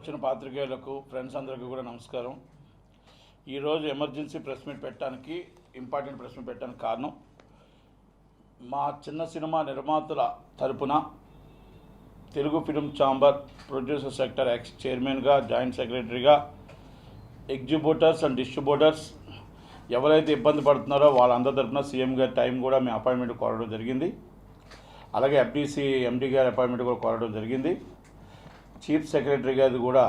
వచ్చిన పాత్రికేయులకు ఫ్రెండ్స్ అందరికీ కూడా నమస్కారం. ఈరోజు ఎమర్జెన్సీ ప్రెస్ మీట్ పెట్టడానికి ఇంపార్టెంట్ ప్రెస్ మీట్ పెట్టడానికి కారణం, మా చిన్న సినిమా నిర్మాతల తరపున Telugu film chamber producer sector X చైర్మన్గా, జాయింట్ సెక్రటరీగా, ఎగ్జిబ్యూటర్స్ అండ్ డిస్ట్రిబ్యూటర్స్ ఎవరైతే ఇబ్బంది పడుతున్నారో వాళ్ళందరి తరపున సీఎం గారి టైం కూడా మేము అపాయింట్మెంట్ కోరడం జరిగింది. అలాగే ఎఫ్డీసీ ఎండీ గారి అపాయింట్మెంట్ కూడా కోరడం జరిగింది. చీఫ్ సెక్రటరీ గారిది కూడా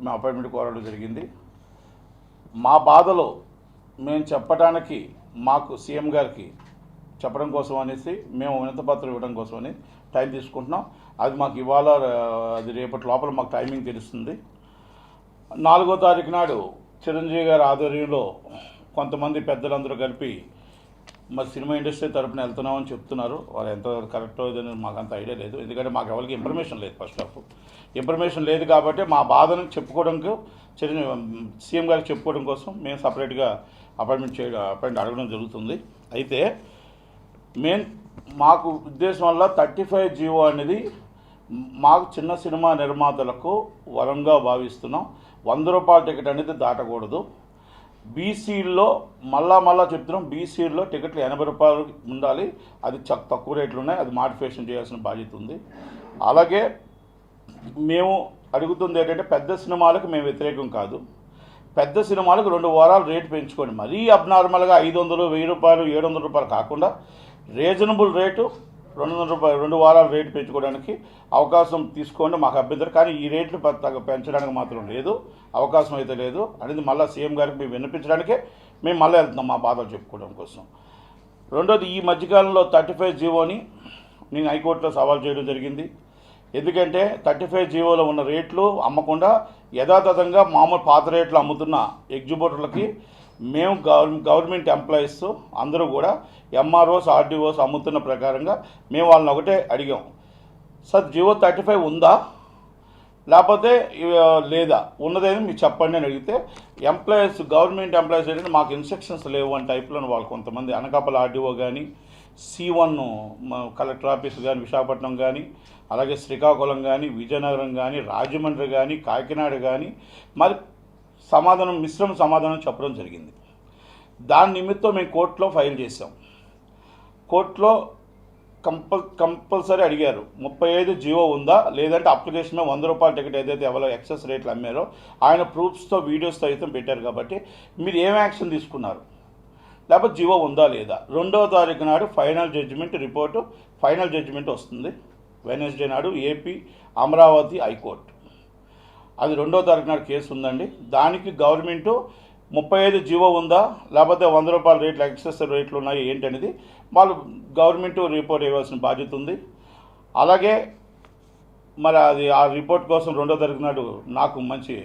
మేము అపాయింట్మెంట్ కోరడం జరిగింది. మా బాధలో మేము చెప్పడానికి, మాకు సీఎం గారికి చెప్పడం కోసం అనేసి మేము వినతిపత్రం ఇవ్వడం కోసమని టైం తీసుకుంటున్నాం. అది మాకు ఇవాళ, అది రేపటి లోపల మాకు టైమింగ్ తెలుస్తుంది. 4వ తారీఖు నాడు చిరంజీవి గారి ఆధ్వర్యంలో కొంతమంది పెద్దలందరూ కలిపి మరి సినిమా ఇండస్ట్రీ తరపున వెళ్తున్నామని చెప్తున్నారు. వాళ్ళు ఎంత కరెక్టో ఇదని మాకు అంత ఐడియా లేదు, ఎందుకంటే మాకు ఎవరికి ఇన్ఫర్మేషన్ లేదు. ఫస్ట్ ఆఫ్ ఇన్ఫర్మేషన్ లేదు కాబట్టి మా బాధను చెప్పుకోవడానికి సీఎం గారికి చెప్పుకోవడం కోసం మేము సపరేట్గా అపాయింట్మెంట్ అడగడం జరుగుతుంది. అయితే మాకు ఉద్దేశం వల్ల 35 జీవో అనేది మాకు చిన్న సినిమా నిర్మాతలకు వరంగా భావిస్తున్నాం. 100 రూపాయల టికెట్ అనేది దాటకూడదు. బీసీల్లో మళ్ళా చెప్తున్నాం, బీసీల్లో టికెట్లు 80 రూపాయలు ఉండాలి. అది తక్కువ రేట్లు ఉన్నాయి, అది మాడిఫికేషన్ చేయాల్సిన బాధ్యత ఉంది. అలాగే మేము అడుగుతుంది ఏంటంటే, పెద్ద సినిమాలకు మేము వ్యతిరేకం కాదు. పెద్ద సినిమాలకు 2 వారాలు రేటు పెంచుకోండి. మరీ అబ్నార్మల్గా 500, 1000 రూపాయలు, 700 రూపాయలు కాకుండా రీజనబుల్ రేటు 200 రూపాయలు, 2 వారాలు రేటు పెంచుకోవడానికి అవకాశం తీసుకోండి. మాకు అభ్యంతరం, కానీ ఈ రేట్లు పెంచడానికి మాత్రం లేదు, అవకాశం అయితే లేదు అనేది మళ్ళీ సీఎం గారికి మేము వినిపించడానికే మేము మళ్ళీ వెళ్తున్నాం, మా బాధలు చెప్పుకోవడం కోసం. రెండోది, ఈ మధ్యకాలంలో 35 జీవోని నేను హైకోర్టులో సవాల్ చేయడం జరిగింది. ఎందుకంటే 35 జీవోలో ఉన్న రేట్లు అమ్మకుండా యథాతథంగా మామూలు పాత రేట్లు అమ్ముతున్న ఎగ్జిబ్యూటర్లకి మేము గవర్నమెంట్ ఎంప్లాయీస్ అందరూ కూడా ఎంఆర్ఓస్, ఆర్డీఓస్ అమ్ముతున్న ప్రకారంగా మేము వాళ్ళని ఒకటే అడిగాం, సార్ జీవో 35 ఉందా లేకపోతే లేదా, ఉన్నదేది మీరు చెప్పండి అని అడిగితే, ఎంప్లాయీస్, గవర్నమెంట్ ఎంప్లాయీస్ ఏంటంటే మాకు ఇన్స్ట్రక్షన్స్ లేవు అని టైప్లో వాళ్ళు కొంతమంది, అనకాపల్లి ఆర్డీఓ కానీ, C1 కలెక్టర్ ఆఫీస్ కానీ విశాఖపట్నం కానీ, అలాగే శ్రీకాకుళం కానీ, విజయనగరం కానీ, రాజమండ్రి కానీ, కాకినాడ కానీ మరి మిశ్రమ సమాధానం చెప్పడం జరిగింది. దాని నిమిత్తం మేము కోర్టులో ఫైల్ చేసాం. కోర్టులో కంపల్సరీ అడిగారు, 35 జీవో ఉందా, లేదంటే అప్లికేషన్ 100 రూపాయల టికెట్ ఏదైతే ఎవరో ఎక్సెస్ రేట్లు అమ్మారో ఆయన ప్రూఫ్స్తో, వీడియోస్తో అయితే పెట్టారు. కాబట్టి మీరు ఏం యాక్షన్ తీసుకున్నారు, లేకపోతే జీవో ఉందా లేదా. 2వ తారీఖు నాడు ఫైనల్ జడ్జిమెంట్ వస్తుంది. వెడ్నెస్డే నాడు ఏపీ అమరావతి హైకోర్టు, అది 2వ తారీఖు నాడు కేసు ఉందండి. దానికి గవర్నమెంటు 35 జీవో ఉందా లేకపోతే 100 రూపాయల రేట్లు ఎక్సెస్ రేట్లు ఉన్నాయి ఏంటనేది వాళ్ళు గవర్నమెంట్ రిపోర్ట్ ఇవ్వాల్సిన బాధ్యత ఉంది. అలాగే మరి అది ఆ రిపోర్ట్ కోసం 2వ తారీఖు నాడు నాకు మంచి,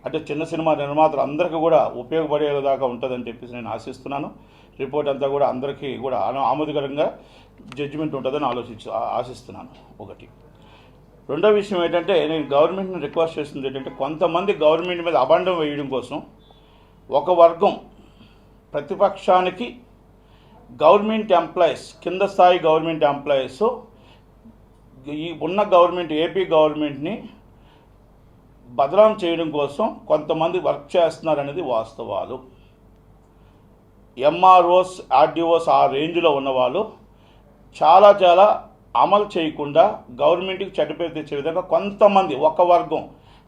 అంటే చిన్న సినిమా నిర్మాతలు అందరికీ కూడా ఉపయోగపడేదాకా ఉంటుందని చెప్పేసి నేను ఆశిస్తున్నాను. రిపోర్ట్ అంతా కూడా అందరికీ కూడా ఆమోదకరంగా జడ్జిమెంట్ ఉంటుందని ఆశిస్తున్నాను. ఒకటి. రెండో విషయం ఏంటంటే, నేను గవర్నమెంట్ని రిక్వెస్ట్ చేస్తుంది ఏంటంటే, కొంతమంది గవర్నమెంట్ మీద అబండం వేయడం కోసం ఒక వర్గం ప్రతిపక్షానికి గవర్నమెంట్ ఎంప్లాయీస్, కింద స్థాయి గవర్నమెంట్ ఎంప్లాయీస్ ఈ ఉన్న గవర్నమెంట్, ఏపీ గవర్నమెంట్ని బదనాం చేయడం కోసం కొంతమంది వర్క్ చేస్తున్నారనేది వాస్తవాలు. ఎంఆర్ఓస్, ఆర్డీఓస్ ఆ రేంజ్లో ఉన్నవాళ్ళు చాలా అమలు చేయకుండా గవర్నమెంట్కి చెడ్డపేరు తెచ్చే విధంగా కొంతమంది, ఒక వర్గం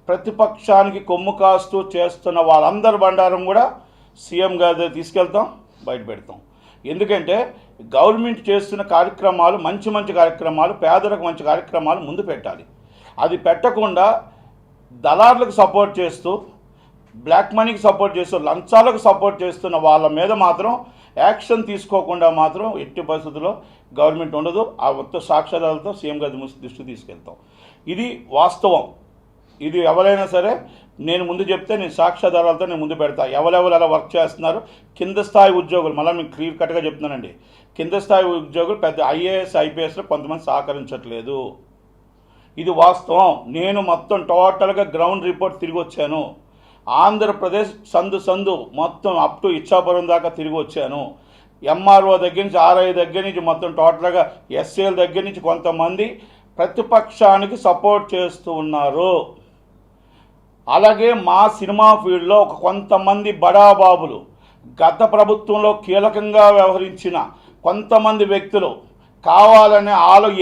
ప్రతిపక్షానికి కొమ్ము కాస్తూ చేస్తున్న వాళ్ళందరి బండారం కూడా సీఎం గారి తీసుకెళ్తాం, బయట పెడతాం. ఎందుకంటే గవర్నమెంట్ చేస్తున్న కార్యక్రమాలు, మంచి కార్యక్రమాలు, పేదలకు మంచి కార్యక్రమాలు ముందు పెట్టాలి. అది పెట్టకుండా దళారులకు సపోర్ట్ చేస్తూ, బ్లాక్ మనీకి సపోర్ట్ చేస్తూ, లంచాలకు సపోర్ట్ చేస్తున్న వాళ్ళ మీద మాత్రం యాక్షన్ తీసుకోకుండా మాత్రం ఎట్టి పరిస్థితుల్లో గవర్నమెంట్ ఉండదు. ఆ మొత్తం సాక్ష్యాధారాలతో సీఎం గారి దృష్టికి తీసుకెళ్తాం. ఇది వాస్తవం. ఇది ఎవరైనా సరే నేను ముందు చెప్తే, నేను సాక్ష్యాధారాలతో నేను ముందు పెడతా. ఎవరెవరు అలా వర్క్ చేస్తున్నారు, కింద స్థాయి ఉద్యోగులు, మళ్ళీ మీకు క్లియర్ కట్గా చెప్తున్నానండి, కింద స్థాయి ఉద్యోగులు పెద్ద ఐఏఎస్, ఐపీఎస్లో కొంతమంది సహకరించట్లేదు. ఇది వాస్తవం. నేను మొత్తం టోటల్గా గ్రౌండ్ రిపోర్ట్ తిరిగి వచ్చాను. ఆంధ్రప్రదేశ్ సందు మొత్తం అప్ టు ఇచ్చాపురం దాకా తిరిగి వచ్చాను. ఎంఆర్ఓ దగ్గర నుంచి, ఆర్ఐ దగ్గర నుంచి, మొత్తం టోటల్గా ఎస్ఏల దగ్గర నుంచి కొంతమంది ప్రతిపక్షానికి సపోర్ట్ చేస్తూ ఉన్నారు. అలాగే మా సినిమా ఫీల్డ్లో ఒక కొంతమంది బడాబాబులు, గత ప్రభుత్వంలో కీలకంగా వ్యవహరించిన కొంతమంది వ్యక్తులు కావాలనే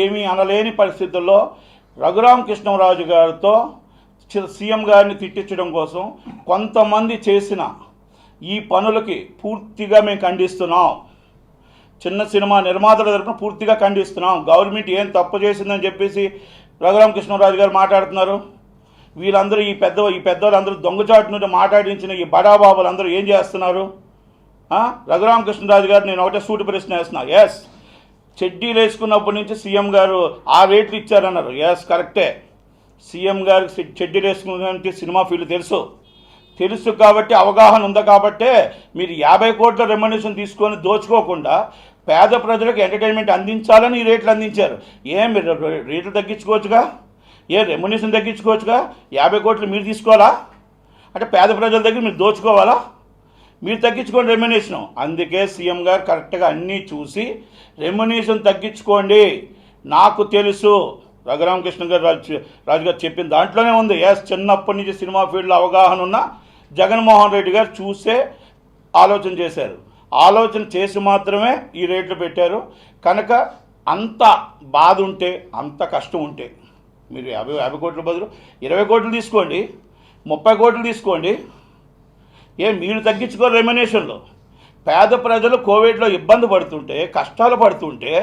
ఏమీ అనలేని పరిస్థితుల్లో రఘురామకృష్ణరాజు గారితో సీఎం గారిని తిట్టించడం కోసం కొంతమంది చేసిన ఈ పనులకి పూర్తిగా మేము ఖండిస్తున్నాం. చిన్న సినిమా నిర్మాతల తరపున పూర్తిగా ఖండిస్తున్నాం. గవర్నమెంట్ ఏం తప్పు చేసిందని చెప్పేసి రఘురామకృష్ణరాజు గారు మాట్లాడుతున్నారు. వీళ్ళందరూ ఈ పెద్దవాళ్ళందరూ దొంగచాటు నుండి మాట్లాడించిన ఈ బడాబాబులు అందరూ ఏం చేస్తున్నారు? రఘురామకృష్ణరాజు గారు నేను ఒకటే సూటి ప్రశ్న వేస్తున్నా. ఎస్, చెడ్డీలు వేసుకున్నప్పటి నుంచి సీఎం గారు ఆ రేట్లు ఇచ్చారన్నారు. ఎస్, కరెక్టే. సీఎం గారికి చెడ్డీలు వేసుకున్న సినిమా ఫీల్డ్ తెలుసు కాబట్టి, అవగాహన ఉంది కాబట్టే మీరు 50 కోట్ల రెమ్యునరేషన్ తీసుకొని దోచుకోకుండా పేద ప్రజలకు ఎంటర్టైన్మెంట్ అందించాలని ఈ రేట్లు అందించారు. మీరు రేట్లు తగ్గించుకోవచ్చుగా, రెమ్యునరేషన్ తగ్గించుకోవచ్చుగా. 50 కోట్లు మీరు తీసుకోవాలా? అంటే పేద ప్రజల దగ్గర మీరు దోచుకోవాలా? మీరు తగ్గించుకోండి రెమ్యునరేషన్. అందుకే సీఎం గారు కరెక్ట్గా అన్నీ చూసి రెమ్యునరేషన్ తగ్గించుకోండి. నాకు తెలుసు రఘురామకృష్ణ గారు రాజు గారు చెప్పిన దాంట్లోనే ఉంది. చిన్నప్పటి నుంచి సినిమా ఫీల్డ్లో అవగాహన ఉన్న జగన్మోహన్ రెడ్డి గారు చూసే ఆలోచన చేశారు. ఆలోచన చేసి మాత్రమే ఈ రేట్లు పెట్టారు. కనుక అంత బాధ ఉంటే, అంత కష్టం ఉంటే మీరు 50 కోట్ల బదులు 20 కోట్లు తీసుకోండి, 30 కోట్లు తీసుకోండి. మీరు తగ్గించుకోరు రెమ్యునరేషన్లో. పేద ప్రజలు కోవిడ్లో ఇబ్బంది పడుతుంటే, కష్టాలు పడుతుంటే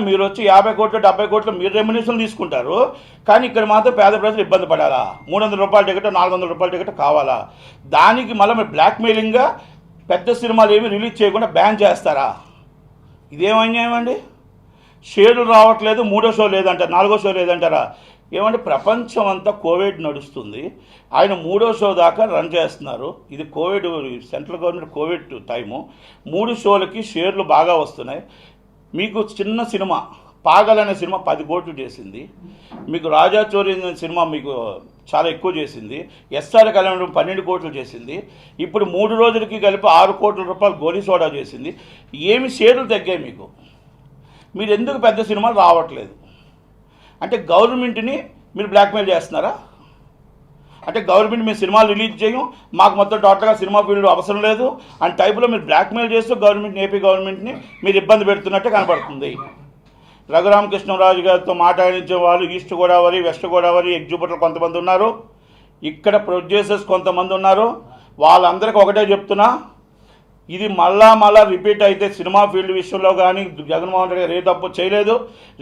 మీరు వచ్చి 50 కోట్లు 70 కోట్లు మీరు రెమ్యునరేషన్ తీసుకుంటారు. కానీ ఇక్కడ మాత్రం పేద ప్రజలు ఇబ్బంది పడాలా? 300 రూపాయల టికెట్, 400 రూపాయల టికెట్ కావాలా? దానికి మళ్ళీ మీరు బ్లాక్మెయిలింగ్గా పెద్ద సినిమాలు ఏమి రిలీజ్ చేయకుండా బ్యాన్ చేస్తారా? ఇదేం అన్యాయం అండి? షేర్లు రావట్లేదు, 3వ షో లేదంటారు, 4వ షో లేదంటారా? ఏమంటే ప్రపంచం అంతా కోవిడ్ నడుస్తుంది, ఆయన 3వ షో దాకా రన్ చేస్తున్నారు. ఇది Covid, central government Covid time. 3 షోలకి షేర్లు బాగా వస్తున్నాయి. మీకు చిన్న సినిమా పాగల్ అనే సినిమా 10 కోట్లు చేసింది. మీకు రాజా చోరీ అనే సినిమా మీకు చాలా ఎక్కువ చేసింది. ఎస్ఆర్ కళ్యాణం 12 కోట్లు చేసింది. ఇప్పుడు 3 రోజులకి కలిపి 6 కోట్ల రూపాయలు గోలీ సోడా చేసింది. ఏమి షేర్లు తగ్గాయి మీకు? మీరు ఎందుకు పెద్ద సినిమాలు రావట్లేదు? అంటే గవర్నమెంట్ని మీరు బ్లాక్మెయిల్ చేస్తున్నారా? అంటే గవర్నమెంట్ మేము సినిమాలు రిలీజ్ చేయం, మాకు మొత్తం టోటల్గా సినిమా ఫీల్డ్ అవసరం లేదు అని టైపులో మీరు బ్లాక్మెయిల్ చేస్తూ ఏపీ గవర్నమెంట్ని మీరు ఇబ్బంది పెడుతున్నట్టే కనపడుతుంది. రఘురామకృష్ణరాజు గారితో మాట్లాడించే వాళ్ళు ఈస్ట్ గోదావరి, వెస్ట్ గోదావరి ఎగ్జిక్యూటివ్లు కొంతమంది ఉన్నారు, ఇక్కడ ప్రొడ్యూసర్స్ కొంతమంది ఉన్నారు. వాళ్ళందరికీ ఒకటే చెప్తున్నా, ఇది మళ్ళా రిపీట్ అయితే సినిమా ఫీల్డ్ విషయంలో కానీ జగన్మోహన్ రెడ్డి గారు ఏ తప్పు చేయలేదు.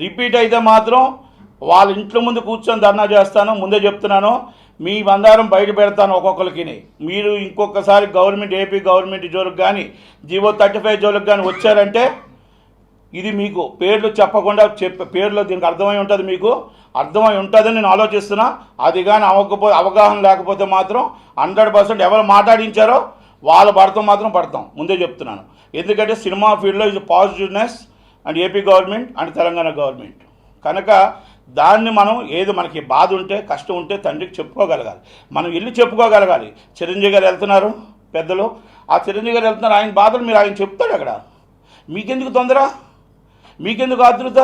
రిపీట్ అయితే మాత్రం వాళ్ళ ఇంట్లో ముందు కూర్చొని ధర్నా చేస్తాను. ముందే చెప్తున్నాను, మీ బండారం బయట పెడతాను ఒక్కొక్కరికి. మీరు ఇంకొకసారి ఏపీ గవర్నమెంట్ జోలికి కానీ జీవో 35 జోలికి కానీ వచ్చారంటే ఇది మీకు పేర్లు చెప్పకుండా పేర్లు దీనికి అర్థమై ఉంటుంది, మీకు అర్థమై ఉంటుందని నేను ఆలోచిస్తున్నా. అది కానీ అవగాహన లేకపోతే మాత్రం 100% ఎవరు మాట్లాడించారో వాళ్ళ పడతాం మాత్రం పడతాం, ముందే చెప్తున్నాను. ఎందుకంటే సినిమా ఫీల్డ్లో ఇది positiveness and AP government and Telangana government. కనుక దాన్ని మనం ఏదో మనకి బాధ ఉంటే, కష్టం ఉంటే తండ్రికి చెప్పుకోగలగాలి, మనం వెళ్ళి చెప్పుకోగలగాలి. చిరంజీవి గారు వెళ్తున్నారు, పెద్దలు ఆ చిరంజీవి గారు వెళ్తున్నారు, ఆయన బాధలు మీరు ఆయన చెప్తాడు అక్కడ. మీకెందుకు తొందర? మీకెందుకు ఆతృత?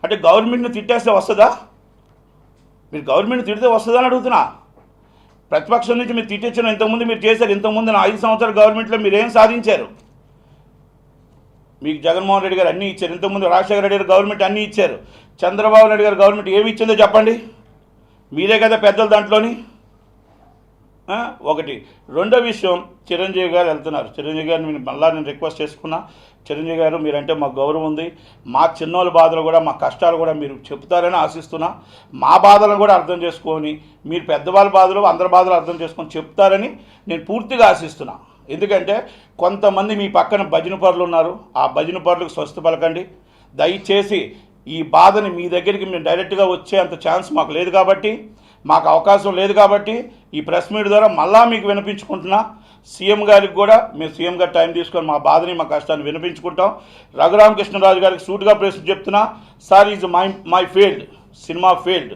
అంటే గవర్నమెంట్ని తిట్టేస్తే వస్తుందా? మీరు గవర్నమెంట్ని తిడితే వస్తుందా అని అడుగుతున్నా. ప్రతిపక్షం నుంచి మీరు తిట్టించిన ఇంతకుముందు మీరు చేశారు. ఇంతకుముందు 5 సంవత్సరాల గవర్నమెంట్లో మీరు ఏం సాధించారు? మీకు జగన్మోహన్ రెడ్డి గారు అన్నీ ఇచ్చారు. ఇంతకుముందు రాజశేఖర రెడ్డి గారు గవర్నమెంట్ అన్నీ ఇచ్చారు. చంద్రబాబు నాయుడు గారు గవర్నమెంట్ ఏమి ఇచ్చిందో చెప్పండి. మీరే కదా పెద్దలు దాంట్లోని. ఒకటి. రెండో విషయం, చిరంజీవి గారు వెళ్తున్నారు. చిరంజీవి గారిని మళ్ళీ నేను రిక్వెస్ట్ చేసుకున్నా, చిరంజీవి గారు మీరంటే మాకు గౌరవం ఉంది, మా చిన్నోళ్ళ బాధలు కూడా, మా కష్టాలు కూడా మీరు చెప్తారని ఆశిస్తున్నా. మా బాధలను కూడా అర్థం చేసుకొని, మీరు పెద్దవాళ్ళ బాధలు అందరి బాధలు అర్థం చేసుకొని చెప్తారని నేను పూర్తిగా ఆశిస్తున్నా. ఎందుకంటే కొంతమంది మీ పక్కన భజన పరులు ఉన్నారు, ఆ భజన పరులకు స్వస్థ పలకండి దయచేసి. ఈ బాధని మీ దగ్గరికి మేము డైరెక్ట్గా వచ్చే అంత ఛాన్స్ మాకు లేదు కాబట్టి, మాకు అవకాశం లేదు కాబట్టి ఈ ప్రెస్ మీట్ ద్వారా మళ్ళా మీకు వినిపించుకుంటున్నా. సీఎం గారికి కూడా మేము సీఎం గారు టైం తీసుకొని మా బాధని, మా కష్టాన్ని వినిపించుకుంటాం. రఘురామకృష్ణరాజు గారికి సూటుగా ప్రశ్న చెప్తున్నా, sir is my field, cinema field.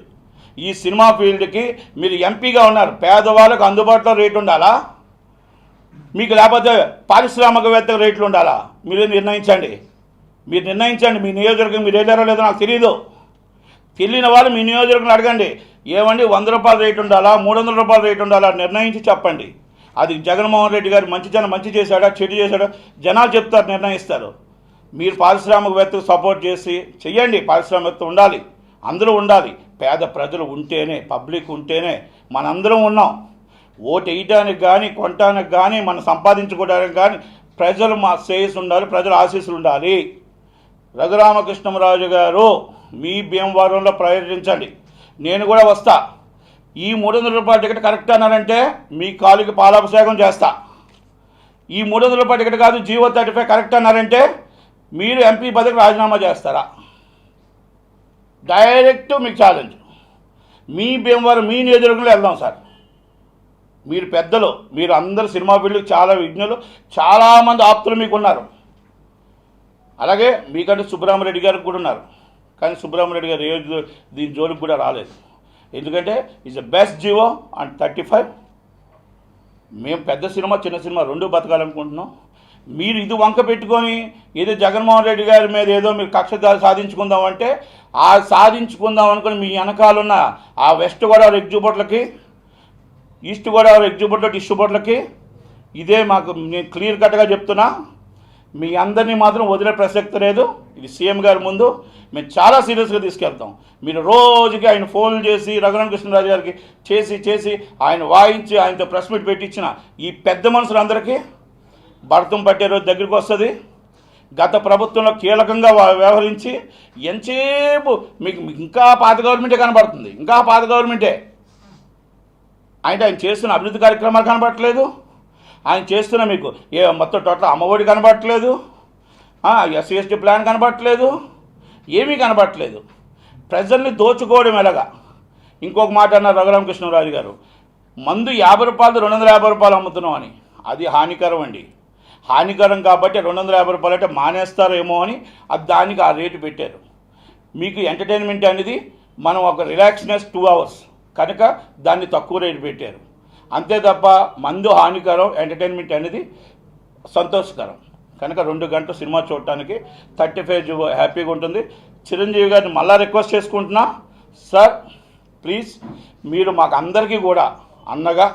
ఈ సినిమా ఫీల్డ్కి మీరు ఎంపీగా ఉన్నారు, పేదవాళ్ళకు అందుబాటులో రేటు ఉండాలా మీకు, లేకపోతే పారిశ్రామికవేత్తకు రేట్లు ఉండాలా? మీరు నిర్ణయించండి. మీ నియోజకవర్గం మీరు వెళ్ళారో లేదో నాకు తెలియదు. తెలియని వాళ్ళు మీ నియోజకవర్గంలో అడగండి, ఏమండి 100 రూపాయల రేటు ఉండాలా 300 రూపాయల రేటు ఉండాలా నిర్ణయించి చెప్పండి. అది జగన్మోహన్ రెడ్డి గారు మంచి చేశాడా చెడు చేశాడా జనాలు చెప్తారు, నిర్ణయిస్తారు. మీరు పారిశ్రామికవేత్తకు సపోర్ట్ చేసి చెయ్యండి. పారిశ్రామికవేత్త ఉండాలి, అందరూ ఉండాలి. పేద ప్రజలు ఉంటేనే, పబ్లిక్ ఉంటేనే మనందరం ఉన్నాం. ఓటు వేయడానికి కానీ కొనటానికి కానీ మనం సంపాదించుకోవడానికి కానీ ప్రజలు మా శ్రేయస్సు ఉండాలి, ప్రజల ఆశీస్సులు ఉండాలి. రఘురామకృష్ణరాజు గారు మీ భీమవరంలో పర్యటించండి, నేను కూడా వస్తా. ఈ 300 రూపాయల టికెట్ కరెక్ట్ అన్నారంటే మీ కాలుకి పాలాభిషేకం చేస్తా. ఈ 300 రూపాయల టికెట్ కాదు జీవో 35 కరెక్ట్ అన్నారంటే మీరు ఎంపీ పదవికి రాజీనామా చేస్తారా? డైరెక్ట్ మీకు ఛాలెంజ్. మీ భీమవరం మీ నియోజకవర్గంలో వెళ్దాం సార్. మీరు పెద్దలు, మీరు అందరు సినిమా ఫీల్డ్కి చాలా విజ్ఞులు, చాలామంది ఆప్తులు మీకు ఉన్నారు. అలాగే మీకంటే సుబ్రహ్మరెడ్డి గారికి కూడా ఉన్నారు. కానీ సుబ్రహ్మరెడ్డి గారు దీని జోలికి కూడా రాలేదు. ఎందుకంటే is the best GO and 35. మేము పెద్ద సినిమా చిన్న సినిమా రెండు బతకాలనుకుంటున్నాం. మీరు ఇది వంక పెట్టుకొని ఏదో జగన్మోహన్ రెడ్డి గారి మీద ఏదో మీరు కక్ష సాధించుకుందామంటే ఆ సాధించుకుందాం అనుకుని మీ వెనకాలన్న ఆ వెస్ట్ గోదావరి ఎగ్జిబిట్లకి, ఈస్ట్ గోదావరి ఎగ్జిబిట్లో డిస్ట్రిబ్యూటర్లకి ఇదే మాకు నేను క్లియర్ కట్గా చెప్తున్నా. మీ అందరినీ మాత్రం వదిలే ప్రసక్తి లేదు. ఇది సీఎం గారి ముందు మేము చాలా సీరియస్గా తీసుకెళ్తాం. మీరు రోజుకి ఆయన ఫోన్లు చేసి రఘురామకృష్ణరాజు గారికి చేసి ఆయన వాయించి ఆయనతో ప్రెస్ మీట్ పెట్టించిన ఈ పెద్ద మనుషులందరికీ భరతం పట్టే రోజు దగ్గరికి వస్తుంది. గత ప్రభుత్వంలో కీలకంగా వ్యవహరించి ఎంతసేపు మీకు ఇంకా పాత గవర్నమెంటే కనబడుతుంది, ఇంకా పాత గవర్నమెంటే. ఆయన చేస్తున్న అభివృద్ధి కార్యక్రమాలు కనబడట్లేదు, ఆయన చేస్తున్న మీకు మొత్తం టోటల్ అమ్మఒడి కనబడట్లేదు, ఎస్సీ ఎస్టీ ప్లాన్ కనబడట్లేదు, ఏమీ కనబడట్లేదు. ప్రజల్ని దోచుకోవడం ఎలాగా? ఇంకొక మాట అన్నారు రఘురామకృష్ణరాజు గారు, మందు 50 రూపాయలు 250 రూపాయలు అమ్ముతున్నాం అని. అది హానికరం అండి. హానికరం కాబట్టి 250 రూపాయలు అంటే మానేస్తారేమో అని దానికి ఆ రేటు పెట్టారు. మీకు ఎంటర్టైన్మెంట్ అనేది మనం ఒక రిలాక్స్నెస్ 2 అవర్స్ కనుక దాన్ని తక్కువ రేటు పెట్టారు. అంతే తప్ప మందు హానికరం, ఎంటర్టైన్మెంట్ అనేది సంతోషకరం. కనుక 2 గంటలు సినిమా చూడటానికి 35 హ్యాపీగా ఉంటుంది. చిరంజీవి గారిని మళ్ళా రిక్వెస్ట్ చేసుకుంటున్నా, సార్ ప్లీజ్ మీరు మాకు అందరికీ కూడా అన్నగా,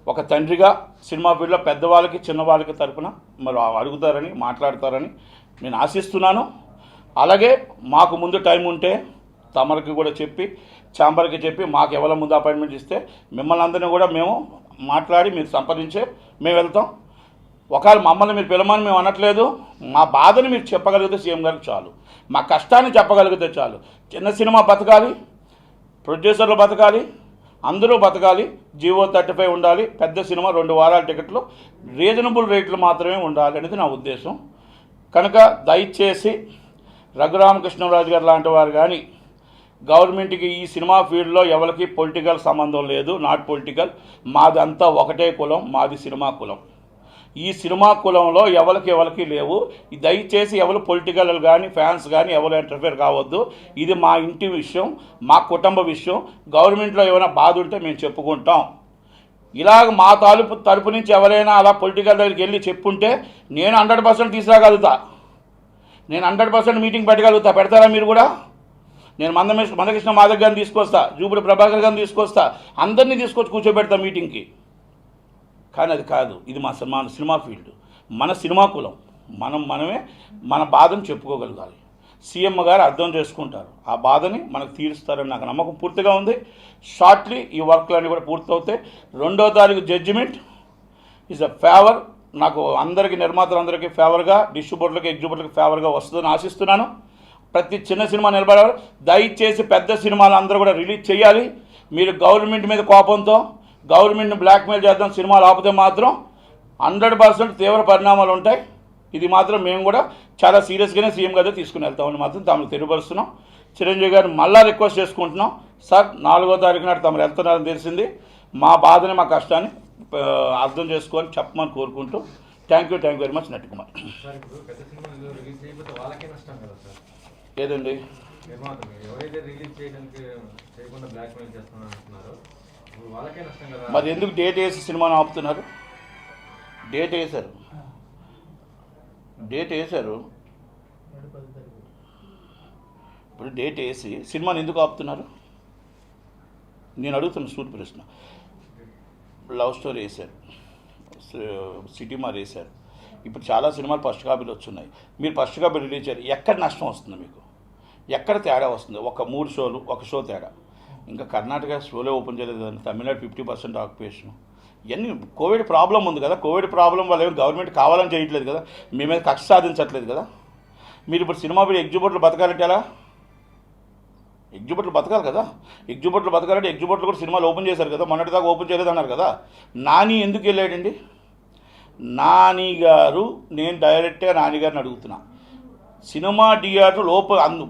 ఒక తండ్రిగా సినిమా ఫీల్డ్లో పెద్దవాళ్ళకి చిన్నవాళ్ళకి తరపున మరి అడుగుతారని మాట్లాడతారని నేను ఆశిస్తున్నాను. అలాగే మాకు ముందు టైం ఉంటే తమరికి కూడా చెప్పి ఛాంబర్కి చెప్పి మాకు ఎవరి ముందు అపాయింట్మెంట్ ఇస్తే మిమ్మల్ని అందరినీ కూడా మేము మాట్లాడి మీరు సంప్రదించే మేము వెళ్తాం. ఒకవేళ మమ్మల్ని మీరు పిలమని మేము అనట్లేదు, మా బాధని మీరు చెప్పగలిగితే సీఎం గారికి చాలు, మా కష్టాన్ని చెప్పగలిగితే చాలు. చిన్న సినిమా బతకాలి, ప్రొడ్యూసర్లు బతకాలి, అందరూ బతకాలి, జీవో 35 ఉండాలి, పెద్ద సినిమా 2 వారాల టికెట్లు రీజనబుల్ రేట్లు మాత్రమే ఉండాలి అనేది నా ఉద్దేశం. కనుక దయచేసి రఘురామకృష్ణరాజు గారు లాంటి వారు కానీ గవర్నమెంట్కి ఈ సినిమా ఫీల్డ్లో ఎవరికి పొలిటికల్ సంబంధం లేదు, నాట్ పొలిటికల్. మాదంతా ఒకటే కులం, మాది సినిమా కులం. ఈ సినిమా కులంలో ఎవరికి లేవు. దయచేసి ఎవరు పొలిటికల్ కానీ ఫ్యాన్స్ కానీ ఎవరు ఇంటర్ఫేర్ కావద్దు. ఇది మా ఇంటి విషయం, మా కుటుంబ విషయం. గవర్నమెంట్లో ఏమైనా బాధ ఉంటే మేము చెప్పుకుంటాం. ఇలాగ మా తరపు నుంచి ఎవరైనా అలా పొలిటికల్ దగ్గరికి వెళ్ళి చెప్పుంటే నేను 100% తీసుకురాగలుగుతా, నేను 100% మీటింగ్ పెట్టగలుగుతా. పెడతారా మీరు కూడా? నేను మందకృష్ణ మాధవ్ గారిని తీసుకొస్తా, జూపుడి ప్రభాకర్ గారిని తీసుకొస్తా, అందరినీ తీసుకొచ్చి కూర్చోబెడతా మీటింగ్కి. కానీ అది కాదు. ఇది మా సినిమా ఫీల్డ్, మన సినిమా కులం. మనమే మన బాధను చెప్పుకోగలగాలి. సీఎం గారు అర్థం చేసుకుంటారు, ఆ బాధని మనకు తీరుస్తారని నాకు నమ్మకం పూర్తిగా ఉంది. షార్ట్లీ ఈ వర్క్లన్నీ కూడా పూర్తవుతాయి. 2వ తారీఖు జడ్జిమెంట్ ఈజ్ అ ఫేవర్. నాకు అందరికీ, నిర్మాతలందరికీ ఫేవర్గా, డిస్ట్రిబ్యూటర్లకి ఎగ్జిబ్యూటర్లకి ఫేవర్గా వస్తుందని ఆశిస్తున్నాను. ప్రతి చిన్న సినిమా నిలబడాలి. దయచేసి పెద్ద సినిమాలు అందరూ కూడా రిలీజ్ చేయాలి. మీరు గవర్నమెంట్ మీద కోపంతో గవర్నమెంట్ని బ్లాక్మెయిల్ చేద్దాం సినిమాలు ఆపితే మాత్రం 100% తీవ్ర పరిణామాలు ఉంటాయి. ఇది మాత్రం మేము కూడా చాలా సీరియస్గానే సీఎం గారు తీసుకుని వెళ్తామని మాత్రం తమకు తెలియపరుస్తున్నాం. చిరంజీవి గారిని మళ్ళా రిక్వెస్ట్ చేసుకుంటున్నాం, సార్ 4వ తారీఖు నాడు తమరు వెళ్తున్నారని తెలిసింది. మా బాధని, మా కష్టాన్ని అర్థం చేసుకొని చెప్పమని కోరుకుంటూ thank you very much. Nattukumar. ఏదండి మరి ఎందుకు డేట్ వేసి సినిమాను ఆపుతున్నారు? డేట్ వేశారు, ఇప్పుడు డేట్ వేసి సినిమాని ఎందుకు ఆపుతున్నారు? నేను అడుగుతున్న సూట్ ప్రశ్న. లవ్ స్టోరీ వేశారు, సిటీ మార్ వేశారు, ఇప్పుడు చాలా సినిమాలు ఫస్ట్ కాపీలు వచ్చున్నాయి. మీరు ఫస్ట్ కాపీ రిలీజ్ చేయాలి, ఎక్కడ నష్టం వస్తుంది మీకు? ఎక్కడ తేడా వస్తుంది? ఒక 3 షోలు, ఒక షో తేడా. ఇంకా కర్ణాటక షోలే ఓపెన్ చేయలేదు కదండి, తమిళనాడు 50% ఆక్యుపేషన్. ఇవన్నీ కోవిడ్ ప్రాబ్లం ఉంది కదా. కోవిడ్ ప్రాబ్లం వల్ల ఏమి గవర్నమెంట్ కావాలని చేయట్లేదు కదా, మీ మీద కక్ష సాధించట్లేదు కదా. మీరు ఇప్పుడు సినిమా పెట్టి ఎగ్జిబిట్లు బతకాలంటే ఎలా? ఎగ్జిబిట్లు బతకాలి కదా. ఎగ్జిబిట్లు బతకాలంటే ఎగ్జిబిట్లు కూడా సినిమాలు ఓపెన్ చేశారు కదా, మొన్నటిదాకా ఓపెన్ చేయలేదు అన్నారు కదా. నాని ఎందుకు వెళ్ళాడండి? నాని గారు, నేను డైరెక్ట్గా నాని గారిని అడుగుతున్నా, సినిమా థియేటర్లు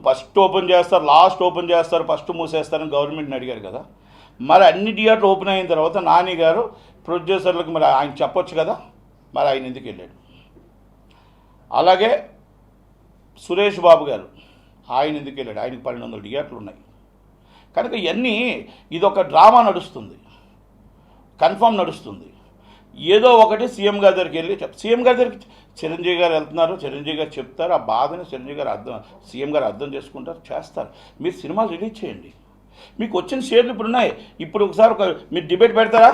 ఫస్ట్ ఓపెన్ చేస్తారు, లాస్ట్ ఓపెన్ చేస్తారు, ఫస్ట్ మూసేస్తారని గవర్నమెంట్ని అడిగారు కదా. మరి అన్ని థియేటర్లు ఓపెన్ అయిన తర్వాత నాని గారు ప్రొడ్యూసర్లకు మరి ఆయన చెప్పొచ్చు కదా, మరి ఆయన ఎందుకు వెళ్ళాడు? అలాగే సురేష్ బాబు గారు, ఆయన ఎందుకు వెళ్ళాడు? ఆయనకి 1200 థియేటర్లు ఉన్నాయి కనుక ఇవన్నీ ఇదొక డ్రామా నడుస్తుంది, కన్ఫర్మ్ నడుస్తుంది. ఏదో ఒకటి సీఎం గారి దగ్గరికి వెళ్ళి సీఎం గారి దగ్గరికి చిరంజీవి గారు వెళ్తున్నారు, చిరంజీవి గారు చెప్తారు, ఆ బాధని చిరంజీవి గారు సీఎం గారు అర్థం చేసుకుంటారు, చేస్తారు. మీరు సినిమాలు రిలీజ్ చేయండి, మీకు వచ్చిన షేర్లు ఇప్పుడు ఉన్నాయి. ఇప్పుడు ఒకసారి మీరు డిబేట్ పెడతారా?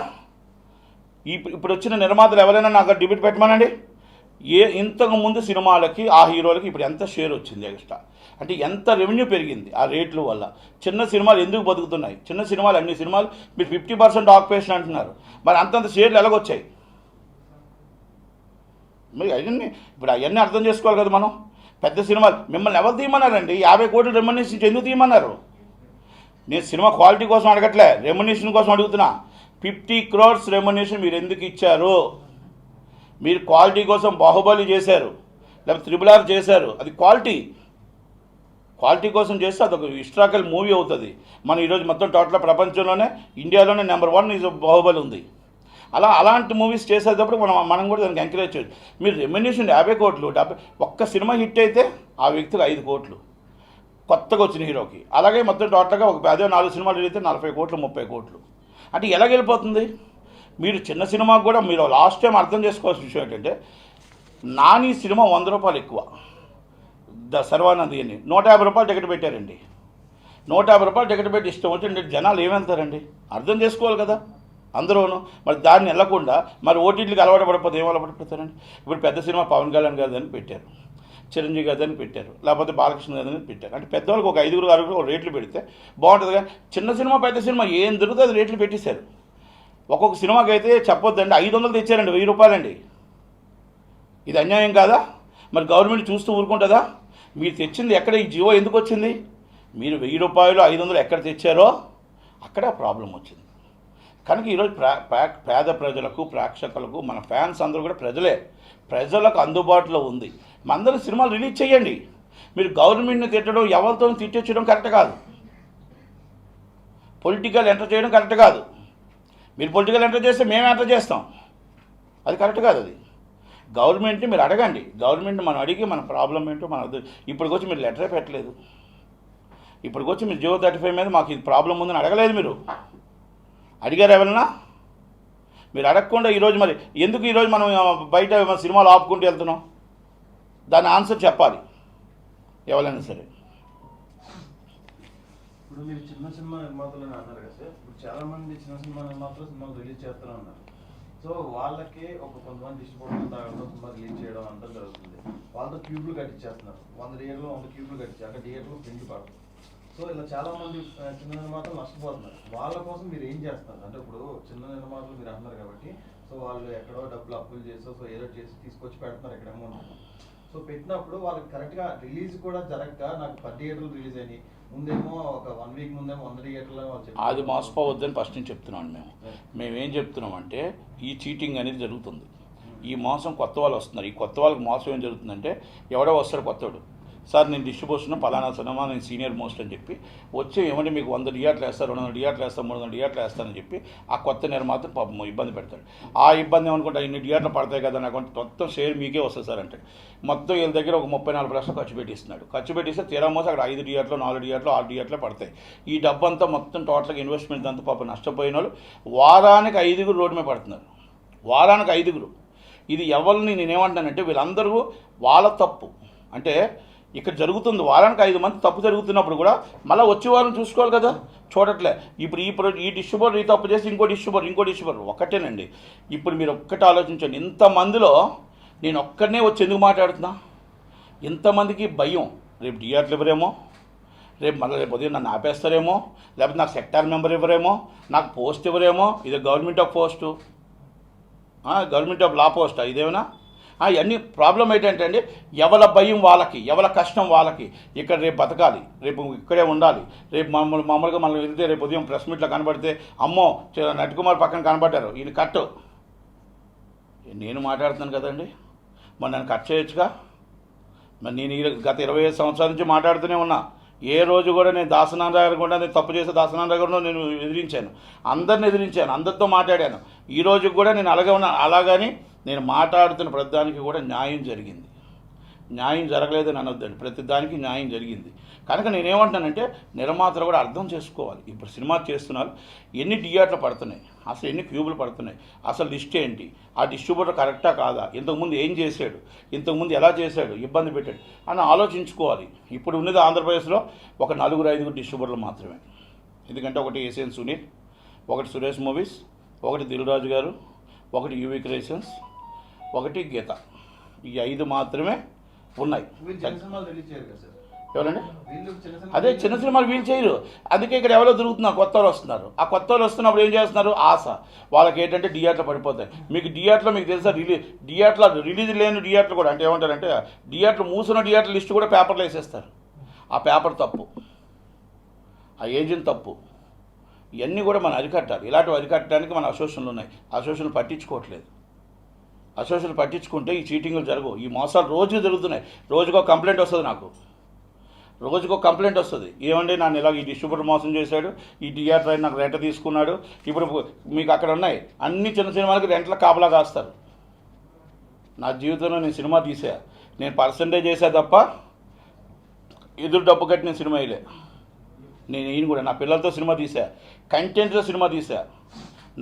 ఇప్పుడు వచ్చిన నిర్మాతలు ఎవరైనా నాకు డిబేట్ పెట్టమనండి. ఇంతకు ముందు సినిమాలకి ఆ హీరోలకి ఇప్పుడు ఎంత షేర్ వచ్చింది ఎక్స్ట్రా, అంటే ఎంత రెవెన్యూ పెరిగింది ఆ రేట్ల వల్ల. చిన్న సినిమాలు ఎందుకు బతుకుతున్నాయి? చిన్న సినిమాలు, అన్ని సినిమాలు మీరు 50% ఆక్యుపేషన్ అంటున్నారు, మరి అంతంత షేర్లు ఎలాగొచ్చాయి? మరి అవన్నీ అర్థం చేసుకోవాలి కదా మనం. పెద్ద సినిమాలు మిమ్మల్ని ఎవరు తీయమన్నారండి? 50 కోట్లు రెమ్యునరేషన్ ఎందుకు తీయమన్నారు? నేను సినిమా క్వాలిటీ కోసం అడగట్లే, రెమ్యునరేషన్ కోసం అడుగుతున్నా. 50 crores రెమ్యునరేషన్ మీరు ఎందుకు ఇచ్చారు? మీరు క్వాలిటీ కోసం బాహుబలి చేశారు, లేకపోతే RRR చేశారు, అది క్వాలిటీ కోసం చేస్తే అదొక హిస్టారికల్ మూవీ అవుతుంది. మనం ఈరోజు మొత్తం టోటల్ ప్రపంచంలోనే, ఇండియాలోనే నెంబర్ 1 ఈజ్ బాహుబలి ఉంది. అలాంటి మూవీస్ చేసేటప్పుడు మనం కూడా దానికి ఎంకరేజ్ చేయొచ్చు. మీరు రెమ్యునరేషన్ 50 కోట్లు, ఒక్క సినిమా హిట్ అయితే ఆ వ్యక్తికి 5 కోట్లు కొత్తగా వచ్చిన హీరోకి. అలాగే మొత్తం టోటల్గా అదే 4 సినిమాలు రిలీజ్ అయితే 40 కోట్లు 30 కోట్లు. అంటే ఎలాగెళ్ళిపోతుంది? మీరు చిన్న సినిమాకు కూడా మీరు లాస్ట్ టైం అర్థం చేసుకోవాల్సిన విషయం ఏంటంటే, నాని సినిమా 100 రూపాయలు ఎక్కువ, సర్వానంద్ అని 150 రూపాయలు టికెట్ పెట్టారండి. 150 రూపాయలు టికెట్ పెట్టి ఇష్టం వచ్చింటే జనాలు ఏమెళ్తారండి? అర్థం చేసుకోవాలి కదా అందరూను. మరి దాన్ని వెళ్ళకుండా మరి ఓటీటీకి అలవాటు పడిపోతే ఏం అలవాటు పడతారండి? ఇప్పుడు పెద్ద సినిమా పవన్ కళ్యాణ్ గారు అని పెట్టారు, చిరంజీవి గారు అని పెట్టారు, లేకపోతే బాలకృష్ణ గారు అని పెట్టారు. అంటే పెద్దవాళ్ళకి ఒక 5-6 రేట్లు పెడితే బాగుంటుంది. కానీ చిన్న సినిమా పెద్ద సినిమా ఏం దొరుకుతుంది అది రేట్లు పెట్టేశారు. ఒక్కొక్క సినిమాకి అయితే చెప్పొద్దండి 500 తెచ్చారండి, 1000 రూపాయలండి. ఇది అన్యాయం కాదా? మరి గవర్నమెంట్ చూస్తూ ఊరుకుంటుందా? మీరు తెచ్చింది ఎక్కడ? ఈ జియో ఎందుకు వచ్చింది? మీరు 1000 రూపాయలు 500 ఎక్కడ తెచ్చారో అక్కడే ప్రాబ్లం వచ్చింది. కనుక ఈరోజు పేద ప్రజలకు, ప్రేక్షకులకు, మన ఫ్యాన్స్ అందరూ కూడా ప్రజలకు అందుబాటులో ఉంది. మనందరూ సినిమాలు రిలీజ్ చేయండి. మీరు గవర్నమెంట్ని తిట్టడం, ఎవరితో తిట్టొచ్చడం కరెక్ట్ కాదు. పొలిటికల్ ఎంటర్ చేయడం కరెక్ట్ కాదు. మీరు పొలిటికల్ ఎంటర్ చేస్తే మేము ఎంటర్ చేస్తాం, అది కరెక్ట్ కాదు. అది గవర్నమెంట్ని మీరు అడగండి. గవర్నమెంట్ని మనం అడిగి మన ప్రాబ్లం ఏంటో ఇప్పటికొచ్చి మీరు లెటరే పెట్టలేదు. ఇప్పటికొచ్చి మీరు జియో 35 మీద మాకు ఇది ప్రాబ్లం ఉందని అడగలేదు. మీరు అడిగారు ఎవరన్నా? మీరు అడగకుండా ఈరోజు మరి ఎందుకు ఈరోజు మనం బయట సినిమాలు ఆపుకుంటూ వెళ్తున్నాం? దాని ఆన్సర్ చెప్పాలి ఎవరైనా సరే. ఇప్పుడు మీరు చిన్న సినిమా నిర్మాతలు అన్నారు కదా సార్, ఇప్పుడు చాలా మంది చిన్న సినిమా నిర్మాతలు సినిమాలు రిలీజ్ చేస్తూనే ఉన్నారు. సో వాళ్ళకి కొంతమంది డిస్ట్రిబ్యూటర్ తాగడం, సినిమా రిలీజ్ చేయడం అంతా జరుగుతుంది. వాళ్ళతో క్యూబ్లు కట్టించేస్తున్నారు, 100 థియేటర్లు 100 క్యూబ్లు కట్టించి అక్కడ థియేటర్లు ప్రింట్ పడదు. సో ఇలా చాలా మంది చిన్న నిర్మాతలు నష్టపోతున్నారు. వాళ్ళ కోసం మీరు ఏం చేస్తారు? అంటే ఇప్పుడు చిన్న నిర్మాతలు మీరు అంటున్నారు కాబట్టి, సో వాళ్ళు ఎక్కడో డబ్బులు అప్పులు చేసి ఏదో చేసి తీసుకొచ్చి పెడుతున్నారు ఇక్కడ అమౌంట్. సో పెట్టినప్పుడు వాళ్ళకి కరెక్ట్గా రిలీజ్ కూడా జరగక నాకు 10 థియేటర్లు రిలీజ్ అయినాయి, ముందేమో ఒక 1 వీక్ ముందేమో 100 థియేటర్లు వాళ్ళు అది మోసపోవద్దని ఫస్ట్ నుంచి చెప్తున్నాను. మేమేం చెప్తున్నామంటే ఈ చీటింగ్ అనేది జరుగుతుంది. ఈ మోసం కొత్త వాళ్ళు వస్తున్నారు. ఈ కొత్త వాళ్ళకి మోసం ఏం జరుగుతుందంటే, ఎవడో వస్తాడు కొత్తవాడు, సార్ నేను డిస్ట్రిబ్యూషన్ పలానా సినిమా నేను సీనియర్ మోస్ట్ అని చెప్పి వచ్చి ఏమంటే మీకు 100 థియేటర్లు వేస్తారు, 200 థియేటర్లు వేస్తాను, 300 థియేటర్లు వేస్తానని చెప్పి ఆ కొత్త నిర్మాత పాపం ఇబ్బంది పెడతాడు. ఆ ఇబ్బంది ఏమనుకుంటా, ఇన్ని థియేటర్లు పడతాయి కదా నాకు మొత్తం షేర్ మీకే వస్తుంది సార్ అంటే మొత్తం వీళ్ళ దగ్గర ఒక 34 లక్షలు ఖర్చు పెట్టిస్తున్నాడు. ఖర్చు పెట్టిస్తే తీరా మోసం అక్కడ 5 థియేటర్లు 4 థియేటర్లు 6 థియేటర్లు పడతాయి. ఈ డబ్బు అంతా మొత్తం టోటల్గా ఇన్వెస్ట్మెంట్ అంతా పాపం నష్టపోయిన వాళ్ళు వారానికి 5 రోడ్డు మీద పడుతున్నారు. వారానికి 5. ఇది ఎవరిని నేనేమంటానంటే వీళ్ళందరూ వాళ్ళ తప్పు. అంటే ఇక్కడ జరుగుతుంది, వారానికి 5 మంది తప్పు జరుగుతున్నప్పుడు కూడా మళ్ళీ వచ్చే వారం చూసుకోవాలి కదా, చూడట్లే. ఇప్పుడు ఈ డిస్ట్రిబ్యూటర్ ఈ తప్పు చేసి ఇంకో డిస్ట్రిబ్యూటర్ ఒక్కటేనండి. ఇప్పుడు మీరు ఒక్కటే ఆలోచించండి, ఇంతమందిలో నేను ఒక్కడనే వచ్చి ఎందుకు మాట్లాడుతున్నా? ఇంతమందికి భయం, రేపు డిఆర్లు ఇవ్వరేమో, రేపు ఉదయం నన్ను ఆపేస్తారేమో, లేకపోతే నాకు సెక్టార్ మెంబర్ ఇవ్వరేమో, నాకు పోస్ట్ ఇవ్వరేమో. ఇది government of post, government of law పోస్టా ఇదేమైనా? ఇవన్నీ ప్రాబ్లం ఏంటంటే అండి, ఎవరి భయం వాళ్ళకి, ఎవరి కష్టం వాళ్ళకి. ఇక్కడ రేపు బతకాలి, రేపు ఇక్కడే ఉండాలి, రేపు మామూలుగా మనం వెళ్తే రేపు ఉదయం ప్రెస్ మీట్లో కనబడితే అమ్మో నటికుమార్ పక్కన కనబడ్డారు, ఈయన కట్టు. నేను మాట్లాడుతున్నాను కదండి, మరి నన్ను కట్ చేయొచ్చుగా. మరి నేను గత 25 సంవత్సరాల నుంచి మాట్లాడుతూనే ఉన్నా. ఏ రోజు కూడా నేను దాసనారాయణ గారు కూడా నేను తప్పు చేసే దాసనారాయణ గారు నేను ఎదిరించాను, అందరిని ఎదిరించాను, అందరితో మాట్లాడాను. ఈ రోజు కూడా నేను అలాగే ఉన్నాను. అలాగని నేను మాట్లాడుతున్న ప్రతిదానికి కూడా న్యాయం జరిగింది. న్యాయం జరగలేదని అనొద్దండి, ప్రతిదానికి న్యాయం జరిగింది. కనుక నేనేమంటున్నానంటే నిర్మాతలు కూడా అర్థం చేసుకోవాలి. ఇప్పుడు సినిమా చేస్తున్నారు, ఎన్ని థియేటర్లు పడుతున్నాయి, అసలు ఎన్ని క్యూబులు పడుతున్నాయి, అసలు లిస్ట్ ఏంటి, ఆ డిస్ట్రిబ్యూటర్ కరెక్టా కాదా, ఇంతకుముందు ఏం చేశాడు, ఇంతకుముందు ఎలా చేశాడు, ఇబ్బంది పెట్టాడు అని ఆలోచించుకోవాలి. ఇప్పుడు ఉన్నది ఆంధ్రప్రదేశ్లో ఒక 4-5 డిస్ట్రిబ్యూటర్లు మాత్రమే. ఎందుకంటే ఒకటి ఏసియన్ సునీల్, ఒకటి సురేష్ మూవీస్, ఒకటి దిల్ రాజు గారు, ఒకటి యూవీ క్రియేషన్స్, ఒకటి గీత. ఈ 5 మాత్రమే ఉన్నాయి. ఎవరండి? అదే చిన్న సినిమాలు వీళ్ళు చేయరు. అందుకే ఇక్కడ ఎవరో దొరుకుతున్నారు, కొత్త వాళ్ళు వస్తున్నారు. ఆ కొత్త వాళ్ళు వస్తున్నప్పుడు ఏం చేస్తున్నారు, ఆశ వాళ్ళకి ఏంటంటే థియేటర్లు పడిపోతాయి. మీకు థియేటర్లో మీకు తెలుసా, రిలీజ్ లేని థియేటర్లు కూడా అంటే ఏమంటారంటే థియేటర్లు మూసిన థియేటర్ లిస్ట్ కూడా పేపర్లో వేసేస్తారు. ఆ పేపర్ తప్పు, ఆ ఏజెంట్ తప్పు. ఇవన్నీ కూడా మనం అరికట్టాలి. ఇలాంటివి అరికట్టడానికి మన అసోసియేషన్లు ఉన్నాయి, అసోసియేషన్లు పట్టించుకోవట్లేదు. అసోసియేషన్లు పట్టించుకుంటే ఈ చీటింగ్లు జరగవు, ఈ మోసాలు రోజు జరుగుతున్నాయి. రోజుకో కంప్లైంట్ వస్తుంది, నాకు రోజుకో కంప్లైంట్ వస్తుంది. ఏమండి నన్ను ఇలా ఈ డిస్ట్రిబ్యూటర్ మోసం చేశాడు, ఈ థియేటర్ అయిన నాకు రెంట్ తీసుకున్నాడు. ఇప్పుడు మీకు అక్కడ ఉన్నాయి అన్ని చిన్న సినిమాలకి రెంట్ల కాపలా కాస్తారు. నా జీవితంలో నేను సినిమా తీసా, నేను పర్సంటేజ్ చేసా తప్ప ఎదురు డబ్బు కట్టి నేను సినిమా వేయలే. నేను ఈయన కూడా నా పిల్లలతో సినిమా తీసా, కంటెంట్తో సినిమా తీసా,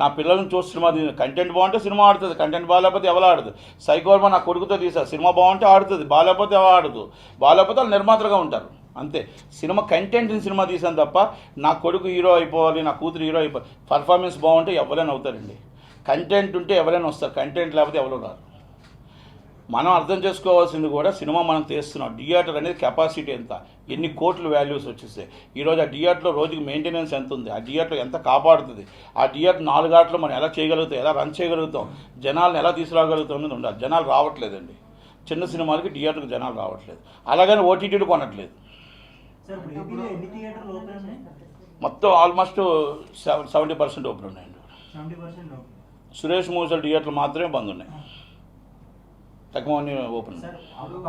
నా పిల్లలను చూసి సినిమా తీసా. కంటెంట్ బాగుంటే సినిమా ఆడుతుంది, కంటెంట్ బాగాలేకపోతే ఎవరు ఆడదు. సైకోర్మ నా కొడుకుతో తీసా, సినిమా బాగుంటే ఆడుతుంది, బాగాలేకపోతే ఎవరు ఆడదు. బాగాలేకపోతే వాళ్ళు నిర్మాతలుగా ఉంటారు అంతే. సినిమా కంటెంట్ని సినిమా తీసాను తప్ప నా కొడుకు హీరో అయిపోవాలి, నా కూతురు హీరో అయిపోవాలి, పర్ఫార్మెన్స్ బాగుంటే ఎవరైనా అవుతారండి. కంటెంట్ ఉంటే ఎవరైనా వస్తారు, కంటెంట్ లేకపోతే ఎవరు రారు. మనం అర్థం చేసుకోవాల్సింది కూడా సినిమా మనం తీస్తున్నాం, థియేటర్ అనేది కెపాసిటీ ఎంత, ఎన్ని కోట్ల వాల్యూస్ వచ్చేస్తాయి. ఈరోజు ఆ థియేటర్లో రోజుకి మెయింటెనెన్స్ ఎంత ఉంది, ఆ థియేటర్ ఎంత కాపాడుతుంది, ఆ థియేటర్ 4 ఆటలు మనం ఎలా చేయగలుగుతాం, ఎలా రన్ చేయగలుగుతాం, జనాలను ఎలా తీసుకురాగలుగుతాం అనేది ఉండాలి. జనాలు రావట్లేదండి, చిన్న సినిమాలకి థియేటర్కి జనాలు రావట్లేదు. అలాగని ఓటీటీలు కొనట్లేదు. మొత్తం ఆల్మోస్ట్ 70% ఓపెన్ ఉన్నాయండి. సురేష్ మూసల్ థియేటర్లు మాత్రమే బంద్ ఉన్నాయి, తక్కువ ఓపెన్.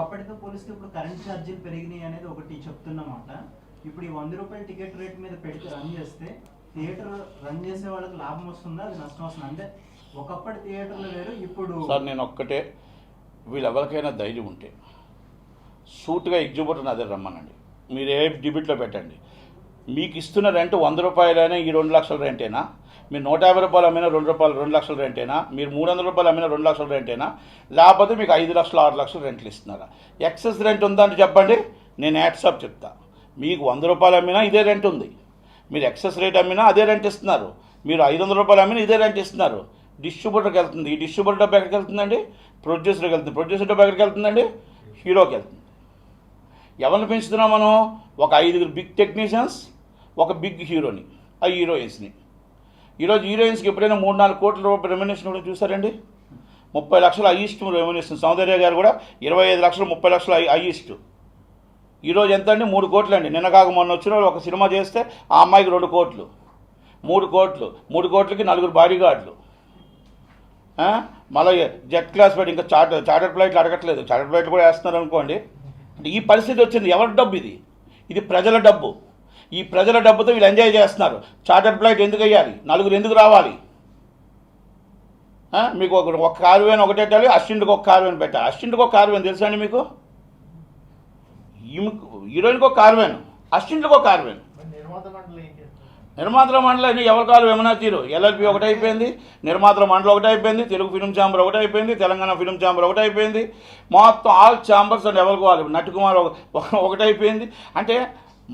అప్పటితో పోలిస్తే ఇప్పుడు కరెంట్ ఛార్జీలు పెరిగినాయి అనేది ఒకటి చెప్తున్నమాట. ఇప్పుడు ఈ 100 రూపాయల టికెట్ రేట్ మీద పెడితే రన్ చేస్తే థియేటర్ రన్ చేసే వాళ్ళకి లాభం వస్తుందా, అది నష్టం వస్తుందా? అంటే ఒకప్పటి థియేటర్లు వేరు, ఇప్పుడు సార్ నేను ఒక్కటే, వీళ్ళు ఎవరికైనా ధైర్యం ఉంటే సూట్గా ఎగ్జిబ్యూటర్ నా దగ్గర రమ్మనండి, మీరు ఏ డిబిట్లో పెట్టండి. మీకు ఇస్తున్న రెంట్ 100 రూపాయలైనా ఈ 2 లక్షల రెంటేనా, మీరు 150 రూపాయలు అమ్మినా 2 లక్షల రెంటేనా, మీరు 300 రూపాయలు అమ్మినా 2 లక్షల రెంటేనా, లేకపోతే మీకు 5 లక్షలు 6 లక్షలు రెంట్లు ఇస్తున్నారా? ఎక్సెస్ రెంట్ ఉందంటే చెప్పండి, నేను యాట్సాప్ చెప్తా. మీకు 100 రూపాయలు అమ్మినా ఇదే రెంట్ ఉంది, మీరు ఎక్సెస్ రేట్ అమ్మినా అదే రెంట్ ఇస్తున్నారు, మీరు 500 రూపాయలు అమ్మినా ఇదే రెంట్ ఇస్తున్నారు. డిస్ట్రిబ్యూటర్కి వెళ్తుంది, ఈ డిస్ట్రిబ్యూటర్ డబ్బు ఎక్కడికి వెళ్తుందండి? ప్రొడ్యూసర్కి వెళ్తుంది, ప్రొడ్యూసర్ డబ్బు ఎక్కడికి వెళ్తుందండి? హీరోకి వెళ్తుంది. ఎవరిని పెంచుతున్నాం మనం? ఒక 5 బిగ్ టెక్నీషియన్స్, ఒక బిగ్ హీరోని, ఆ హీరోయిన్స్ని. ఈరోజు హీరోయిన్స్కి ఎప్పుడైనా 3-4 కోట్ల రూపాయల రెమ్యునేషన్ కూడా చూసారండి? 30 లక్షలు హైయెస్ట్ రెమ్యునేషన్. సౌందర్య గారు కూడా 25 లక్షలు 30 లక్షలు హైయెస్ట్. ఈరోజు ఎంత అండి? 3 కోట్లు అండి. నిన్న కాక మొన్న వచ్చిన ఒక సినిమా చేస్తే ఆ అమ్మాయికి 2 కోట్లు, 3 కోట్లు, 3 కోట్లకి 4 బాడీ గార్డులు. మళ్ళీ జెట్ క్లాస్ పెట్టి ఇంకా చార్టర్ ఫ్లైట్లు అడగట్లేదు, చార్టర్ ఫ్లైట్లు కూడా వేస్తున్నారు అనుకోండి. అంటే ఈ పరిస్థితి వచ్చింది. ఎవరి డబ్బు ఇది? ఇది ప్రజల డబ్బు. ఈ ప్రజల డబ్బుతో వీళ్ళు ఎంజాయ్ చేస్తున్నారు. చార్టర్ ఫ్లైట్ ఎందుకు వేయాలి? 4 ఎందుకు రావాలి? మీకు ఒక కారు వేన్ ఒకటి పెట్టాలి, అసిస్టెంట్కి ఒక కారు వేన్ పెట్టాలి. అసిస్టెంట్కి ఒక కారు వేన్ తెలుసా అండి మీకు? హీరోయిన్కి ఒక కారు వేన్, అసిస్టెంట్కి ఒక కారు వేన్. నిర్మాతల మండలి ఎవరి కాలు ఏమన్నా తీరు ఎల్ఎల్పి ఒకటి అయిపోయింది, నిర్మాతల మండలి ఒకటి అయిపోయింది, తెలుగు ఫిలిం ఛాంబర్ ఒకటి అయిపోయింది, తెలంగాణ ఫిలిం ఛాంబర్ ఒకటి అయిపోయింది, మొత్తం ఆల్ ఛాంబర్స్ అంటే ఎవరికి వాళ్ళు నటుకుమార్ ఒకటి అయిపోయింది. అంటే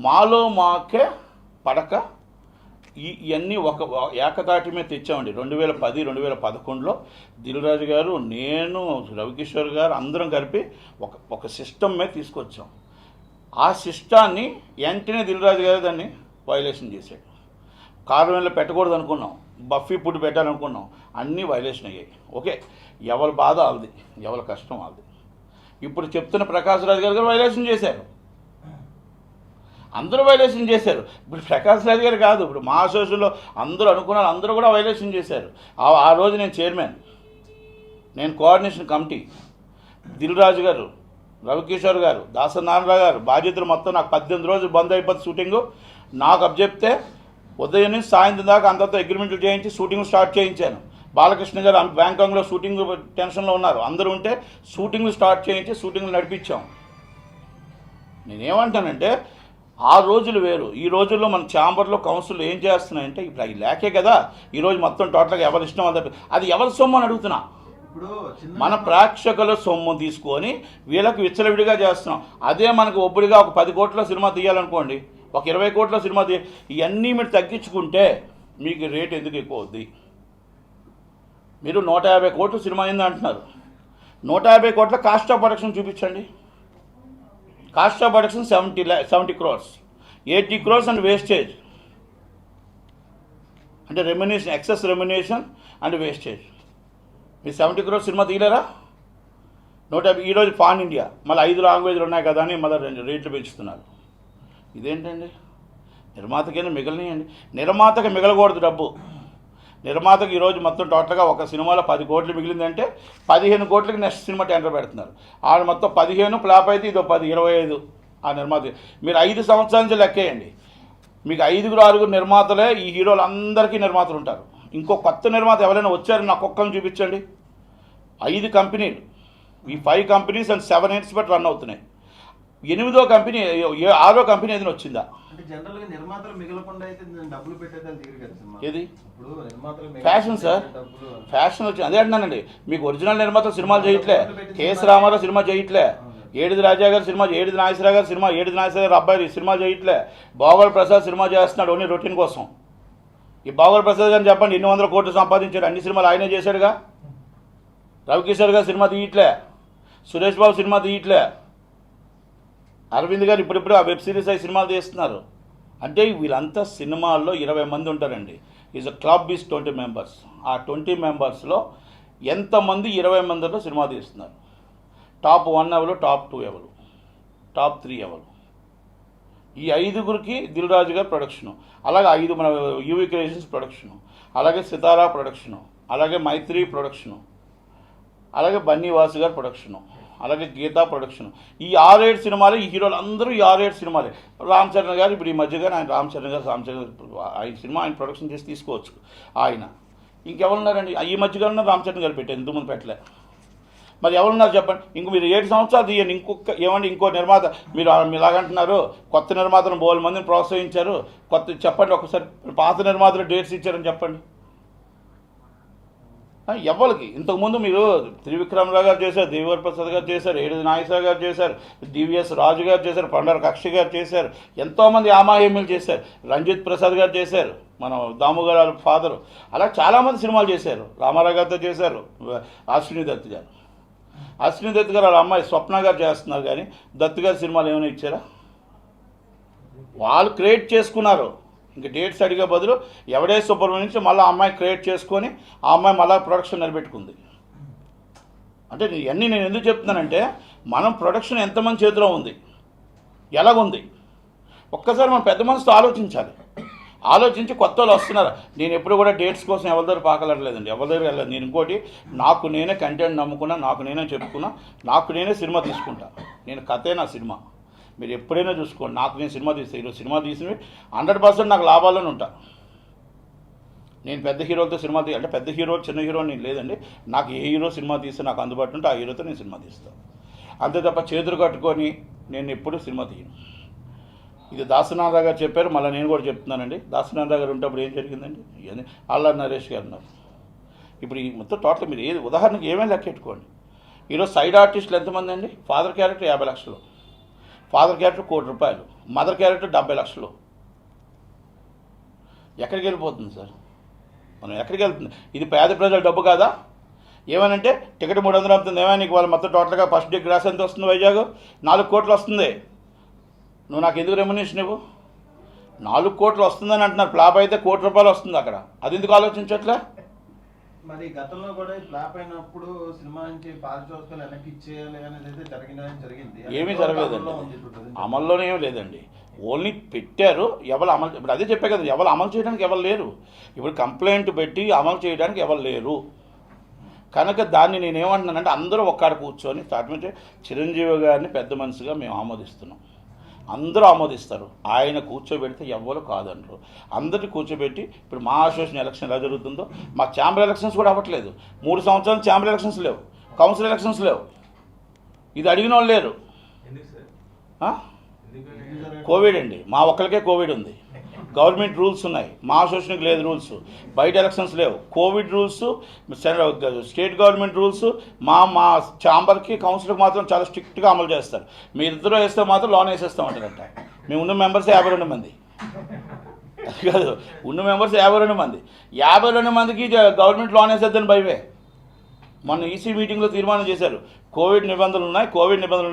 మాలో మాకే పడక ఇవన్నీ ఒక ఏకతాటి మీద తెచ్చామండి. 2010, 2011లో దిల్ రాజు గారు, నేను, రవికిషోర్ గారు అందరం కలిపి ఒక సిస్టమ్ మీద తీసుకొచ్చాం. ఆ సిస్టాన్ని వెంటనే దిల్ రాజు గారు దాన్ని వైలేషన్ చేశాడు. కారణంలో పెట్టకూడదు అనుకున్నాం, బఫీ ఫుడ్ పెట్టాలనుకున్నాం, అన్నీ వైలేషన్ అయ్యాయి. ఓకే, ఎవరి బాధ వాళ్ళది, ఎవరి కష్టం వాళ్ళది. ఇప్పుడు చెప్తున్న ప్రకాష్ రాజు గారు వైలేషన్ చేశారు, అందరూ వైలేషన్ చేశారు. ఇప్పుడు ప్రకాష్ రాజు గారు కాదు, ఇప్పుడు మా అసోసియేషన్లో అందరూ అనుకున్నారు, అందరూ కూడా వైలేషన్ చేశారు. ఆ రోజు నేను చైర్మన్, నేను కోఆర్డినేషన్ కమిటీ, దిల్ రాజు గారు, రవికిషోర్ గారు, దాసనారాయణరావు గారు బాధ్యతలు మొత్తం. నాకు 18 రోజులు బంద్ అయిపోతుంది షూటింగు. నాకు అబ్జెప్తే ఉదయం నుంచి సాయంత్రం దాకా అందరితో అగ్రిమెంట్లు చేయించి షూటింగ్ స్టార్ట్ చేయించాను. బాలకృష్ణ గారు బ్యాంకాక్లో షూటింగ్ టెన్షన్లో ఉన్నారు, అందరూ ఉంటే షూటింగ్లు స్టార్ట్ చేయించి షూటింగ్లు నడిపించాం. నేనేమంటానంటే ఆ రోజులు వేరు, ఈ రోజుల్లో మన ఛాంబర్లో కౌన్సిల్ ఏం చేస్తున్నాయంటే ఇప్పుడు అవి లేకే కదా ఈరోజు మొత్తం టోటల్గా ఎవరి ఇష్టం అది ఎవరి సొమ్ము అని అడుగుతున్నా. ఇప్పుడు మన ప్రేక్షకుల సొమ్ము తీసుకొని వీళ్ళకి విచ్చలవిడిగా చేస్తున్నాం. అదే మనకు ఒబ్బడిగా ఒక 10 కోట్ల సినిమా తీయాలనుకోండి, ఒక 20 కోట్ల సినిమా ఇవన్నీ మీరు తగ్గించుకుంటే మీకు రేట్ ఎందుకు ఎక్కువ అవుద్ది? మీరు 150 కోట్ల సినిమా అయింది అంటున్నారు, 150 కోట్ల కాస్ట్ ఆఫ్ ప్రొడక్షన్ చూపించండి. Cost of production 70 crores, 80 crores and wastage, అంటే remuneration, excess remuneration and wastage. మీరు 70 crores సినిమా తీయలేరా? 150. ఈరోజు పాన్ ఇండియా మళ్ళీ 5 లాంగ్వేజ్లు ఉన్నాయి కదా అని మళ్ళీ రేట్లు పెంచుతున్నారు. ఇదేంటండి? నిర్మాతకైనా మిగలనియండి. నిర్మాతకి మిగలకూడదు డబ్బు. నిర్మాతకి ఈరోజు మొత్తం టోటల్గా ఒక సినిమాలో 10 కోట్లు మిగిలిందంటే 15 కోట్లకి నెక్స్ట్ సినిమా టెండర్ పెడుతున్నారు. ఆడ మొత్తం 15 ఫ్లాప్ అయితే ఇదో 10, 25 ఆ నిర్మాత. మీరు 5 సంవత్సరాల నుంచి లెక్కేయండి, మీకు 5-6 నిర్మాతలే ఈ హీరోలు అందరికీ నిర్మాతలు ఉంటారు. ఇంకో కొత్త నిర్మాత ఎవరైనా వచ్చారని నాకు ఒక్కరిని చూపించండి. 5 కంపెనీలు, ఈ 5 కంపెనీస్ అండ్ 7 years బట్టి రన్ అవుతున్నాయి. 8వ కంపెనీ, 6వ కంపెనీ ఏదైనా వచ్చిందా? అంటే జనరల్గా నిర్మాతలు మిగలకుండా అయితే డబ్బులు పెట్టేది తీరు కదా సినిమా. ఏది ఇప్పుడు నిర్మాతలు ఫ్యాషన్ సార్, ఫ్యాషన్ వచ్చింది. అదే అంటున్నానండి, మీకు ఒరిజినల్ నిర్మాతలు సినిమాలు చేయట్లే. కేఎస్ రామారావు సినిమా చేయట్లే, ఏడిది రాజా గారు సినిమా, ఏడిది నాగేశ్వరరావు గారు సినిమా, ఏడిది నాగేశ్వరరావు గారు అబ్బాయి సినిమా చేయట్లే. బాగోల్ ప్రసాద్ సినిమా చేస్తున్నాడు ఓన్లీ రొటీన్ కోసం. ఈ బాగోల్ ప్రసాద్ గారిని చెప్పండి, 100 కోట్లు సంపాదించాడు, అన్ని సినిమాలు ఆయనే చేశాడుగా. రవికిషోర్ గారు సినిమా తీయట్లే, సురేష్ బాబు సినిమా తీయట్లే, అరవింద్ గారు ఇప్పుడిప్పుడు ఆ వెబ్ సిరీస్ అయి సినిమాలు తీస్తున్నారు. అంటే వీళ్ళంతా సినిమాల్లో 20 మంది ఉంటారండి. Is a club is 20 members. ఆ 20 members ఎంతమంది 20 మందిలో సినిమా తీస్తున్నారు? టాప్ 1 ఎవరు, టాప్ 2 ఎవరు, టాప్ 3 ఎవరు? ఈ 5గురికి దిల్ రాజు గారు ప్రొడక్షను, అలాగే 5 మన యూవీ క్రియేషన్స్ ప్రొడక్షను, అలాగే సితారా ప్రొడక్షను, అలాగే మైత్రి ప్రొడక్షను, అలాగే బన్నీ వాసు గారు ప్రొడక్షను, అలాగే గీతా ప్రొడక్షన్. ఈ 6-7 సినిమాలు, ఈ హీరోలు అందరూ ఈ 6-7 సినిమాలే. రామ్ చరణ్ గారు ఇప్పుడు ఈ మధ్యగా ఆయన రామ్ చరణ్ గారు ఆయన సినిమా ఆయన ప్రొడక్షన్ చేసి తీసుకోవచ్చు ఆయన. ఇంకెవరున్నారండి ఈ మధ్యగా? రామ్ చరణ్ గారు పెట్టారు, ఇంతకుముందు పెట్టలే. మరి ఎవరున్నారు చెప్పండి? ఇంకో మీరు 7 సంవత్సరాలు తీయండి. ఇంకో నిర్మాత మీరు ఇలాగంటున్నారు, కొత్త నిర్మాతను 100 మందిని ప్రోత్సహించారు, కొత్త చెప్పండి ఒకసారి, పాత నిర్మాతలు డేట్స్ ఇచ్చారని చెప్పండి. ఎవరికి? ఇంతకుముందు మీరు త్రివిక్రమరావు గారు చేశారు, దేవర్ ప్రసాద్ గారు చేశారు, ఏడిది నాగేశ్వరరావు గారు చేశారు, డివిఎస్ రాజు గారు చేశారు, పండర కక్షి గారు చేశారు, ఎంతోమంది ఆమాహేమీలు చేశారు, రంజిత్ ప్రసాద్ గారు చేశారు, మన దాము గారు ఫాదరు, అలా చాలామంది సినిమాలు చేశారు. రామారావు గారితో చేశారు, అశ్విని దత్ గారు. అశ్విని దత్ గారు వాళ్ళ అమ్మాయి స్వప్న గారు చేస్తున్నారు, కానీ దత్ గారి సినిమాలు ఏమైనా ఇచ్చారా? వాళ్ళు క్రియేట్ చేసుకున్నారు. ఇంకా డేట్స్ అడిగే బదులు ఎవడే సుబ్రహ్మణ్యం నుంచి మళ్ళీ అమ్మాయి క్రియేట్ చేసుకొని ఆ అమ్మాయి మళ్ళీ ప్రొడక్షన్ నిలబెట్టుకుంది. అంటే ఇవన్నీ నేను ఎందుకు చెప్తున్నానంటే, మనం ప్రొడక్షన్ ఎంతమంది చేతిలో ఉంది, ఎలాగుంది, ఒక్కసారి మనం పెద్ద మనసుతో ఆలోచించాలి. ఆలోచించి కొత్త వాళ్ళు వస్తున్నారు. నేను ఎప్పుడు కూడా డేట్స్ కోసం ఎవరి దగ్గర పాకలట్లేదండి, ఎవరి దగ్గర వెళ్ళలేదు. నేను ఇంకోటి, నాకు నేనే కంటెంట్ నమ్ముకున్నా, నాకు నేనే చెప్పుకున్నా, నాకు నేనే సినిమా తీసుకుంటా. నేను కథే నా సినిమా. మీరు ఎప్పుడైనా చూసుకోండి, నాకు నేను సినిమా తీస్తే, ఈరోజు సినిమా తీసినవి 100% నాకు లాభాల్లోనే ఉంటా. నేను పెద్ద హీరోలతో సినిమా అంటే పెద్ద హీరో చిన్న హీరో నేను లేదండి. నాకు ఏ హీరో సినిమా తీస్తే నాకు అందుబాటులో ఉంటే ఆ హీరోతో నేను సినిమా తీస్తాను. అంతే తప్ప చేతులు కట్టుకొని నేను ఎప్పుడూ సినిమా తీయను. ఇది దాసనాథ గారు చెప్పారు, మళ్ళీ నేను కూడా చెప్తున్నానండి. దాసనాథ గారు ఉంటప్పుడు ఏం జరిగిందండి? ఇవన్నీ అల్లా నరేష్ గారు ఉన్నారు. ఇప్పుడు ఈ మొత్తం టోటల్ మీరు ఏది ఉదాహరణకి ఏమేమి లెక్కెట్టుకోండి. ఈరోజు సైడ్ ఆర్టిస్టులు ఎంతమంది అండి? ఫాదర్ క్యారెక్టర్ 50 లక్షలు, ఫాదర్ క్యారెక్టర్ ₹1 కోటి, మదర్ క్యారెక్టర్ 70 లక్షలు. ఎక్కడికి వెళ్ళిపోతుంది సార్? మనం ఎక్కడికి వెళ్తుంది? ఇది పేద ప్రజల డబ్బు కాదా? ఏమనంటే టికెట్ 300 అవుతుంది, ఏమైనా నీకు వాళ్ళు మొత్తం టోటల్గా ఫస్ట్ డే గ్రాస్ ఎంత వస్తుంది? వైజాగ్ 4 కోట్లు వస్తుంది. నువ్వు నాకు ఎందుకు రెమ్యునేషన్ ఇవ్వు? 4 కోట్లు వస్తుందని అంటున్నారు. ఫ్లాప్ అయితే ₹1 కోటి వస్తుంది అక్కడ. అది ఎందుకు ఆలోచించట్లే? మరి గతంలో కూడా ఫ్లాప్ అయినప్పుడు సినిమా నుంచి పారితోషికాలు వెనక్కి ఇచ్చేయాలి అనేది అయితే జరిగింది. ఏమీ జరగలేదండి, అమల్లోనే ఏమీ లేదండి. ఓన్లీ పెట్టారు, ఎవరు అమలు, ఇప్పుడు అదే చెప్పే కదా, ఎవరు అమలు చేయడానికి ఎవరు లేరు. ఇప్పుడు కంప్లైంట్ పెట్టి అమలు చేయడానికి ఎవరు లేరు కనుక దాన్ని నేనేమంటున్నానంటే అందరూ ఒక్కడ కూర్చొని స్టార్ట్ నుంచి చిరంజీవి గారిని పెద్ద మనిషిగా మేము ఆమోదిస్తున్నాం, అందరూ ఆమోదిస్తారు. ఆయన కూర్చోబెడితే ఎవ్వరు కాదనరు. అందరినీ కూర్చోబెట్టి ఇప్పుడు మా అసోసియేషన్ ఎలక్షన్ ఎలా జరుగుతుందో మా ఛాంబర్ ఎలక్షన్స్ కూడా అవ్వట్లేదు. 3 సంవత్సరాలు ఛాంబర్ ఎలక్షన్స్ లేవు, కౌన్సిల్ ఎలక్షన్స్ లేవు. ఇది అడిగిన వాళ్ళు లేరు. కోవిడ్ అండి, మా ఒక్కరికే కోవిడ్ ఉంది. గవర్నమెంట్ రూల్స్ ఉన్నాయి, మా అసోసియేషన్కి లేదు రూల్స్. బయట ఎలక్షన్స్ లేవు, Covid rules, state government rules మా ఛాంబర్కి కౌన్సిల్కి మాత్రం చాలా స్ట్రిక్ట్గా అమలు చేస్తారు. మీ ఇద్దరు వేస్తే మాత్రం లోన్ వేసేస్తామంటారంట. మేము ఉన్న మెంబర్స్ 52 మంది, అది కాదు, ఉన్న మెంబర్స్ 52 మంది. 52 మందికి గవర్నమెంట్ లోన్ వేసేద్దని భయమే. మొన్న ఈసీ మీటింగ్లో తీర్మానం చేశారు, కోవిడ్ నిబంధనలు ఉన్నాయి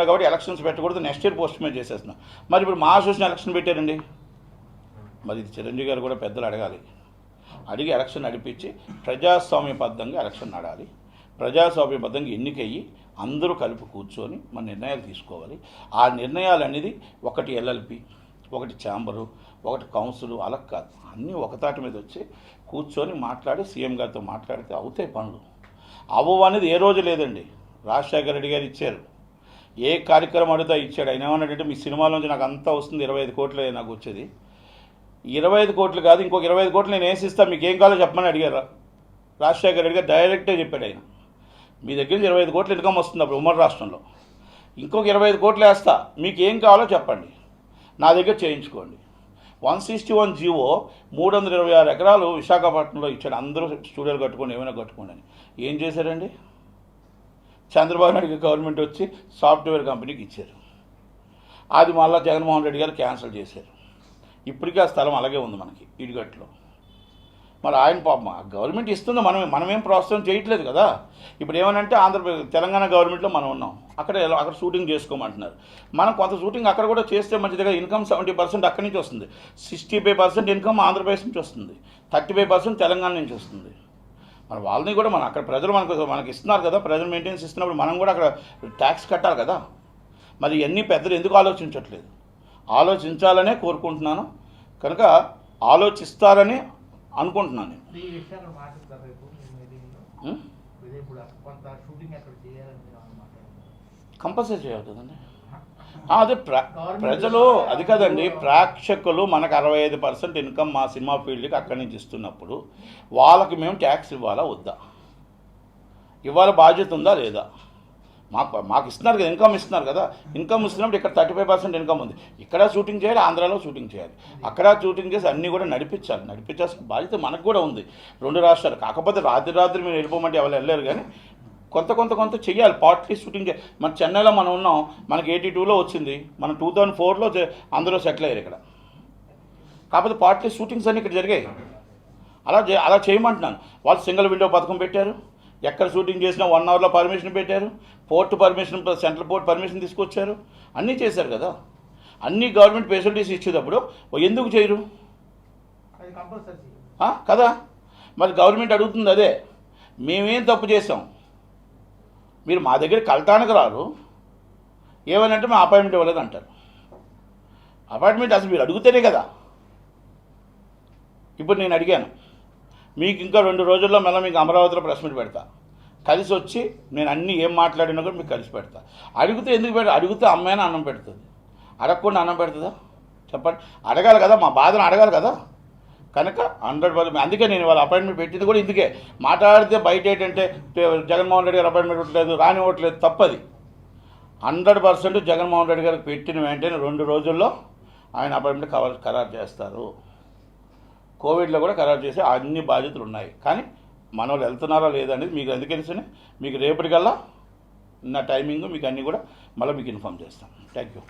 కాబట్టి ఎలక్షన్స్ పెట్టకూడదు, నెక్స్ట్ ఇయర్ పోస్ట్ పోన్ చేసేస్తున్నాం. మరి ఇప్పుడు మా అసోసియేషన్ ఎలక్షన్ పెట్టారండి. మరి ఇది చిరంజీవి గారు కూడా పెద్దలు అడగాలి, అడిగి ఎలక్షన్ నడిపించి ప్రజాస్వామ్యబద్ధంగా ఎలక్షన్ నడాలి. ప్రజాస్వామ్యబద్ధంగా ఎన్నికయ్యి అందరూ కలిపి కూర్చొని మన నిర్ణయాలు తీసుకోవాలి. ఆ నిర్ణయాలు అనేది ఒకటి ఎల్ఎల్పి, ఒకటి ఛాంబరు, ఒకటి కౌన్సిల్, అలా కాదు, అన్నీ ఒకతాటి మీద వచ్చి కూర్చొని మాట్లాడి సీఎం గారితో మాట్లాడితే అవుతాయి పనులు. అవ్వవు అనేది ఏ రోజు లేదండి. రాజశేఖర రెడ్డి గారు ఇచ్చారు, ఏ కార్యక్రమం అడిగితే ఇచ్చాడు. ఆయన ఏమన్నాడంటే మీ సినిమాల నుంచి నాకు అంతా వస్తుంది, 25 కోట్లే నాకు వచ్చేది. 25 కోట్లు కాదు, ఇంకొక 25 కోట్లు నేను వేసిస్తాను, మీకు ఏం కావాలో చెప్పమని అడిగారు రాజశేఖర రెడ్డి గారు. డైరెక్ట్గా చెప్పాడు ఆయన, మీ దగ్గర నుంచి 25 కోట్లు ఇన్కమ్ వస్తుంది అప్పుడు ఉమ్మడి రాష్ట్రంలో, ఇంకొక 25 కోట్లు వేస్తా, మీకు ఏం కావాలో చెప్పండి, నా దగ్గర చేయించుకోండి. 161 జీవో 326 ఎకరాలు విశాఖపట్నంలో ఇచ్చాడు. అందరూ స్టూడియోలు కట్టుకోండి, ఏమైనా కట్టుకోండి అని. ఏం చేశారండి? చంద్రబాబు నాయుడు గవర్నమెంట్ వచ్చి సాఫ్ట్వేర్ కంపెనీకి ఇచ్చారు. అది మళ్ళీ జగన్మోహన్ రెడ్డి గారు క్యాన్సిల్ చేశారు. ఇప్పటికీ ఆ స్థలం అలాగే ఉంది మనకి ఇడిగట్లో. మరి ఆయన పాపం గవర్నమెంట్ ఇస్తుంది, మనమేం ప్రోత్సాహం చేయట్లేదు కదా. ఇప్పుడు ఏమనంటే ఆంధ్రప్రదేశ్ తెలంగాణ గవర్నమెంట్లో మనం ఉన్నాం, అక్కడ షూటింగ్ చేసుకోమంటున్నారు. మనం కొంత షూటింగ్ అక్కడ కూడా చేస్తే మంచిదిగా. ఇన్కమ్ 70% అక్కడి నుంచి వస్తుంది, 65% ఇన్కమ్ ఆంధ్రప్రదేశ్ నుంచి వస్తుంది, 35% తెలంగాణ నుంచి వస్తుంది. మరి వాళ్ళని కూడా మనం అక్కడ ప్రజలు మనకి ఇస్తున్నారు కదా, ప్రజలు మెయింటెనెన్స్ ఇస్తున్నప్పుడు మనం కూడా అక్కడ ట్యాక్స్ కట్టాలి కదా. మరి ఇవన్నీ పెద్దలు ఎందుకు ఆలోచించట్లేదు? ఆలోచించాలనే కోరుకుంటున్నాను, కనుక ఆలోచిస్తారని అనుకుంటున్నాను నేను. కంపల్సరీ చేయాలి కదండి. అదే ప్రజలు, అది కదండి, ప్రేక్షకులు మనకు 65% ఇన్కమ్ మా సినిమా ఫీల్డ్కి అక్కడి నుంచి ఇస్తున్నప్పుడు వాళ్ళకి మేము ట్యాక్స్ ఇవ్వాలా వద్దా? ఇవ్వాలి, బాధ్యత ఉందా లేదా? మాకు ఇస్తున్నారు కదా, ఇన్కమ్ ఇస్తున్నారు కదా. ఇన్కమ్ ఇస్తున్నప్పుడు ఇక్కడ 35% ఇన్కమ్ ఉంది, ఇక్కడ షూటింగ్ చేయాలి, ఆంధ్రాలో షూటింగ్ చేయాలి, అక్కడ షూటింగ్ చేసి అన్నీ కూడా నడిపించాల్సిన బాధ్యత మనకు కూడా ఉంది, 2 రాష్ట్రాలు. కాకపోతే రాత్రి మీరు వెళ్ళిపోమంటే ఎవరు వెళ్ళలేరు, కానీ కొంత చెయ్యాలి. పార్ట్లీ షూటింగ్ మన చెన్నైలో మనం ఉన్నాం, మనకి 82లో వచ్చింది, మనం 2004లో అందరూ సెటిల్ అయ్యారు ఇక్కడ. కాకపోతే పార్ట్లీ షూటింగ్స్ అన్నీ ఇక్కడ జరిగాయి. అలా చేయమంటున్నాను. వాళ్ళు సింగిల్ విండో పథకం పెట్టారు, ఎక్కడ షూటింగ్ చేసినా 1 అవర్లో పర్మిషన్ పెట్టారు, port permission, central port permission తీసుకొచ్చారు, అన్నీ చేశారు కదా. అన్ని గవర్నమెంట్ ఫెసిలిటీస్ ఇచ్చేటప్పుడు ఎందుకు చేయరు కదా? మరి గవర్నమెంట్ అడుగుతుంది అదే, మేమేం తప్పు చేసాం, మీరు మా దగ్గర కలటానికి రారు, ఏమనంటే మేము అపాయింట్మెంట్ ఇవ్వలేదు అంటారు. అపాయింట్మెంట్ అసలు మీరు అడుగుతేనే కదా. ఇప్పుడు నేను అడిగాను, మీకు ఇంకా 2 రోజుల్లో మళ్ళీ మీకు అమరావతిలో ప్రెస్ మీట్ పెడతా, కలిసి వచ్చి నేను అన్నీ ఏం మాట్లాడినా కూడా మీకు కలిసి పెడతా. అడిగితే ఎందుకు అడిగితే అమ్మాయినా అన్నం పెడుతుంది, అడగకుండా అన్నం పెడుతుందా చెప్పండి? అడగాలి కదా, మా బాధను అడగాలి కదా. కనుక 100%, అందుకే నేను వాళ్ళ అపాయింట్మెంట్ పెట్టింది కూడా ఇందుకే. మాట్లాడితే బయట ఏంటంటే జగన్మోహన్ రెడ్డి గారు అపాయింట్మెంట్ ఇవ్వట్లేదు, రానివ్వట్లేదు, తప్పది. 100% జగన్మోహన్ రెడ్డి గారికి పెట్టిన వెంటనే 2 రోజుల్లో ఆయన అపాయింట్మెంట్ ఖరారు చేస్తారు. కోవిడ్లో కూడా ఖరారు చేసే అన్ని బాధ్యతలు ఉన్నాయి. కానీ మన వాళ్ళు వెళ్తున్నారా లేదా అనేది మీకు అందుకని మీకు రేపటికల్లా నా టైమింగ్ మీకు అన్నీ కూడా మళ్ళీ మీకు ఇన్ఫామ్ చేస్తాం. Thank you.